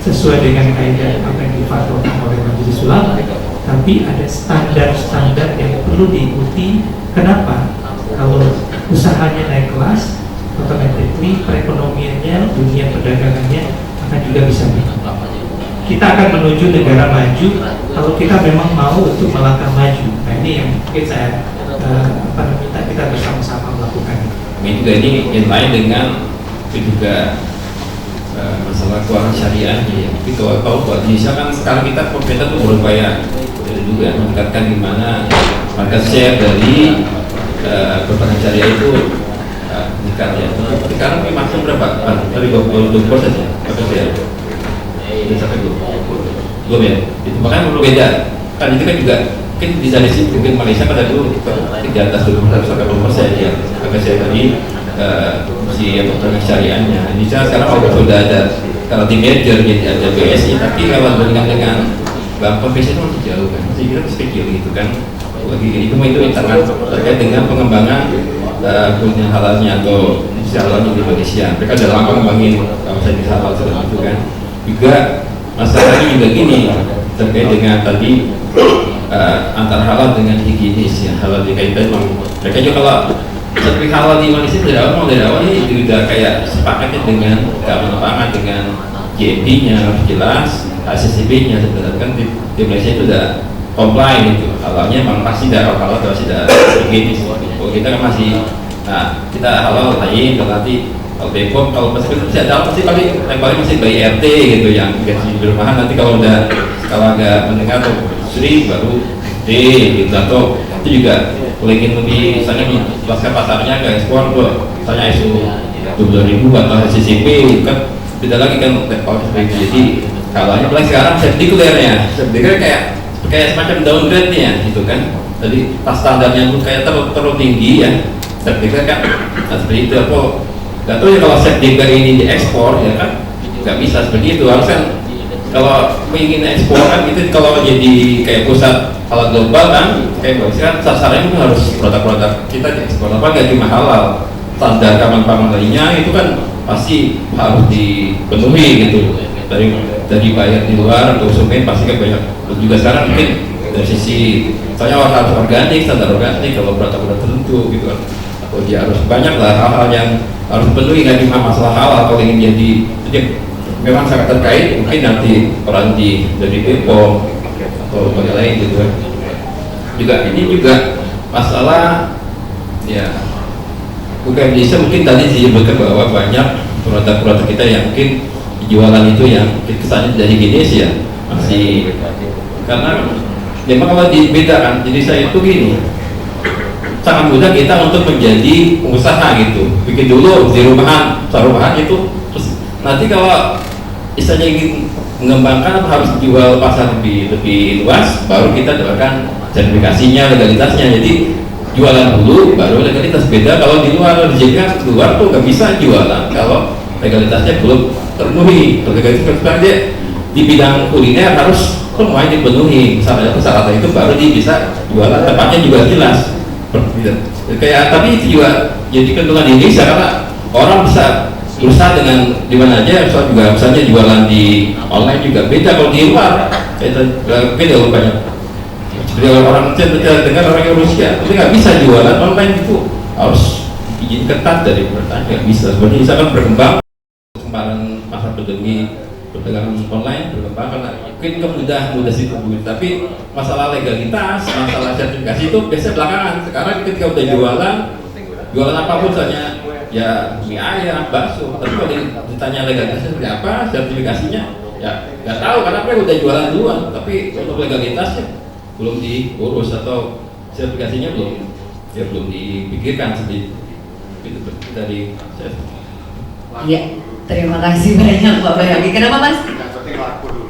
sesuai dengan kaidah apa yang difatwakan oleh Majelis Ulama, tapi ada standar-standar yang perlu diikuti. Kenapa? Kalau usahanya naik kelas, otomatis perekonomiannya, dunia perdagangannya akan juga bisa berkembang. Kita akan menuju negara maju kalau kita memang mau untuk melangkah maju. Nah, ini yang mungkin saya minta kita bersama-sama melakukan. Ini juga ini yang lain dengan itu juga masalah keuangan syariah ya. Tapi kalau buat Indonesia kan sekarang pemerintah tuh berupaya juga meningkatkan gimana market share dari perbankan syariah itu meningkat ya. Sekarang ini masuk berapa? Dari 22% ya market share. Udah sampai belum ya? Itu makanya perlu beda. Kan itu kan juga mungkin di sana sih, mungkin Malaysia pada dulu di atas 20% sampai 40% ya market share tadi si perbankan syariahnya. Indonesia sekarang sudah ada kalau di merger jadi ada BSI, tapi kalau bandingkan dengan bank konvensional masih jauh kan, masih kita masih kecil gitu kan. Lagi itu internal terkait dengan pengembangan dunia halalnya atau industri halalnya di Indonesia. Mereka dalam mengembangin kawasan halal seperti itu kan. Juga masalahnya juga gini terkait dengan tadi antara halal dengan higienis ya, halal dikaitkan mereka juga kalau sertifikat halal di Malaysia dari awal ini juga kayak sepakatnya dengan keamanan pangan, dengan GMP-nya jelas, ACCP-nya sebenarnya kan di Malaysia itu sudah comply gitu, halalnya memang pasti darah halal atau tidak higienis. Kalau kita kan masih, kita halal lain, nanti kalau BPOM, kalau masih ada pasti paling masih bayi RT gitu yang gaji bermahan. Nanti kalau udah skala agak menengah atau industri baru D gitu, atau itu juga ingin lebih misalnya nih pasca pasarnya ke ekspor tuh misalnya ISO 12.000 atau HCCP kan beda lagi kan level seperti itu. Jadi kalanya paling sekarang safety clear-nya kayak semacam downgrade nih ya gitu kan. Jadi pas standarnya tuh kayak terlalu tinggi ya, safety clear kan seperti itu. Apa gak tahu ya kalau safety clear ini diekspor ya kan nggak bisa seperti itu. Harus kan kalau ingin ekspor kan itu kalau jadi kayak pusat halal global kan, kayak kan sasarannya itu harus produk-produk kita diekspor, apa nggak cuma halal, standar pangan lainnya itu kan pasti harus dipenuhi gitu. Dari bayar di luar atau konsumen pasti kan banyak juga sekarang mungkin dari sisi misalnya harus organik, standar organik kalau produk-produk tertentu gitu kan, atau dia harus banyak lah hal-hal yang harus penuhi, nggak cuma masalah halal kalau ingin jadi memang sangat terkait mungkin nanti peran dari BPOM atau lembaga lain gitu kan. Juga ini juga masalah ya bukan Indonesia mungkin tadi disebutkan bahwa banyak produk-produk kita yang mungkin jualan itu yang kesannya dari Indonesia masih, karena memang kalau dibedakan jadi saya itu gini, sangat mudah kita untuk menjadi pengusaha gitu, bikin dulu di rumahan, rumahan itu terus nanti kalau misalnya ingin mengembangkan harus jual pasar lebih luas, baru kita dapatkan sertifikasinya, legalitasnya. Jadi jualan dulu baru legalitas. Beda kalau di luar, dijadikan luar tuh nggak bisa jualan kalau legalitasnya belum terpenuhi. Legalitas dia di bidang kuliner harus semuanya dipenuhi, misalnya persyaratan itu baru dia bisa jualan, tempatnya juga jelas. Kayak tapi itu juga jadi keuntungan di Indonesia karena orang bisa berusaha dengan di mana aja, juga misalnya jualan di online juga beda kalau di luar beda loh banyak. Seperti orang dengan orang Rusia itu nggak bisa jualan online itu harus izin ketat dari pemerintah, nggak bisa. Seperti misalkan berkembang kesempatan pasar perdagangan online berkembang karena mungkin mudah sih tapi masalah legalitas, masalah sertifikasi itu biasanya belakangan. Sekarang ketika udah jualan apapun misalnya ya mie ayam, bakso, tapi kalau ditanya legalitasnya seperti apa, sertifikasinya ya nggak tahu karena mereka udah jualan duluan, tapi untuk legalitasnya belum diurus atau sertifikasinya belum dipikirkan seperti itu dari saya. Iya, terima kasih banyak Pak Bayaki. Kenapa Mas?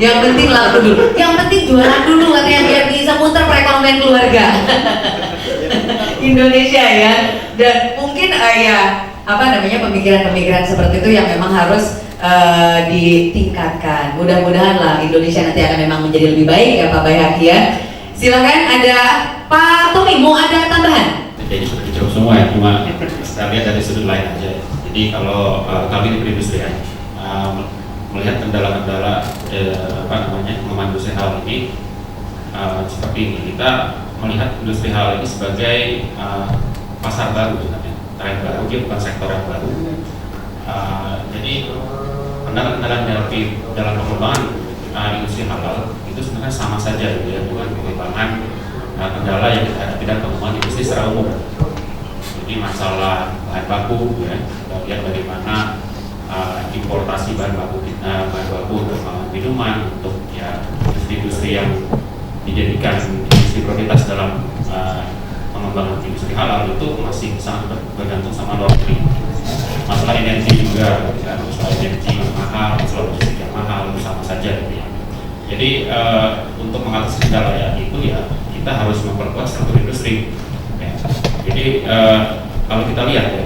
Yang penting laku dulu. Yang penting jualan dulu katanya biar bisa muter perekonomian keluarga. Indonesia ya. Dan mungkin ya pemikiran-pemikiran seperti itu yang memang harus ditingkatkan. Mudah-mudahan lah Indonesia nanti akan memang menjadi lebih baik ya Pak Bayaki ya. Silakan ada Pak Tommy, mau ada tambahan? Jadi sudah dijawab semua ya, cuma kita lihat dari sudut lain aja. Jadi kalau kami di perindustrian melihat kendala-kendala pengembangan industri halal ini seperti ini, kita melihat industri halal ini sebagai pasar baru sebenarnya, tren baru, dia bukan sektor yang baru. Jadi kendala-kendala dalam pengembangan industri halal itu sebenarnya sama saja gitu ya, dengan pengembangan kendala yang kita hadapi dalam pengembangan industri secara umum. Jadi masalah bahan baku ya, kita lihat bagaimana importasi bahan baku untuk minuman, untuk ya industri yang dijadikan industri prioritas dalam pengembangan industri halal itu masih sangat bergantung sama luar negeri. Masalah energi juga, ya, masalah energi yang mahal, masalah logistik yang mahal, itu sama saja gitu ya. Jadi untuk mengatasi kendala ya itu ya kita harus memperkuat struktur industri. Ya. Jadi kalau kita lihat ya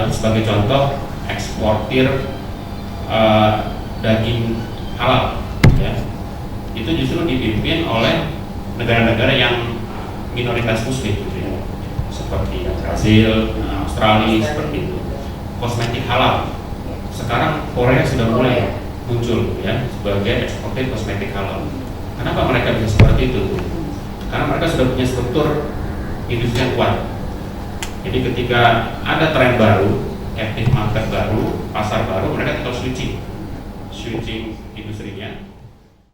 sebagai contoh eksportir daging halal ya itu justru dipimpin oleh negara-negara yang minoritas muslim gitu ya, seperti Brasil, Australia seperti itu. Kosmetik halal sekarang Korea sudah mulai muncul ya sebagai eksportir kosmetik halal. Kenapa mereka bisa seperti itu? Karena mereka sudah punya struktur industri yang kuat. Jadi ketika ada tren baru, active market baru, pasar baru, mereka tinggal switching industrinya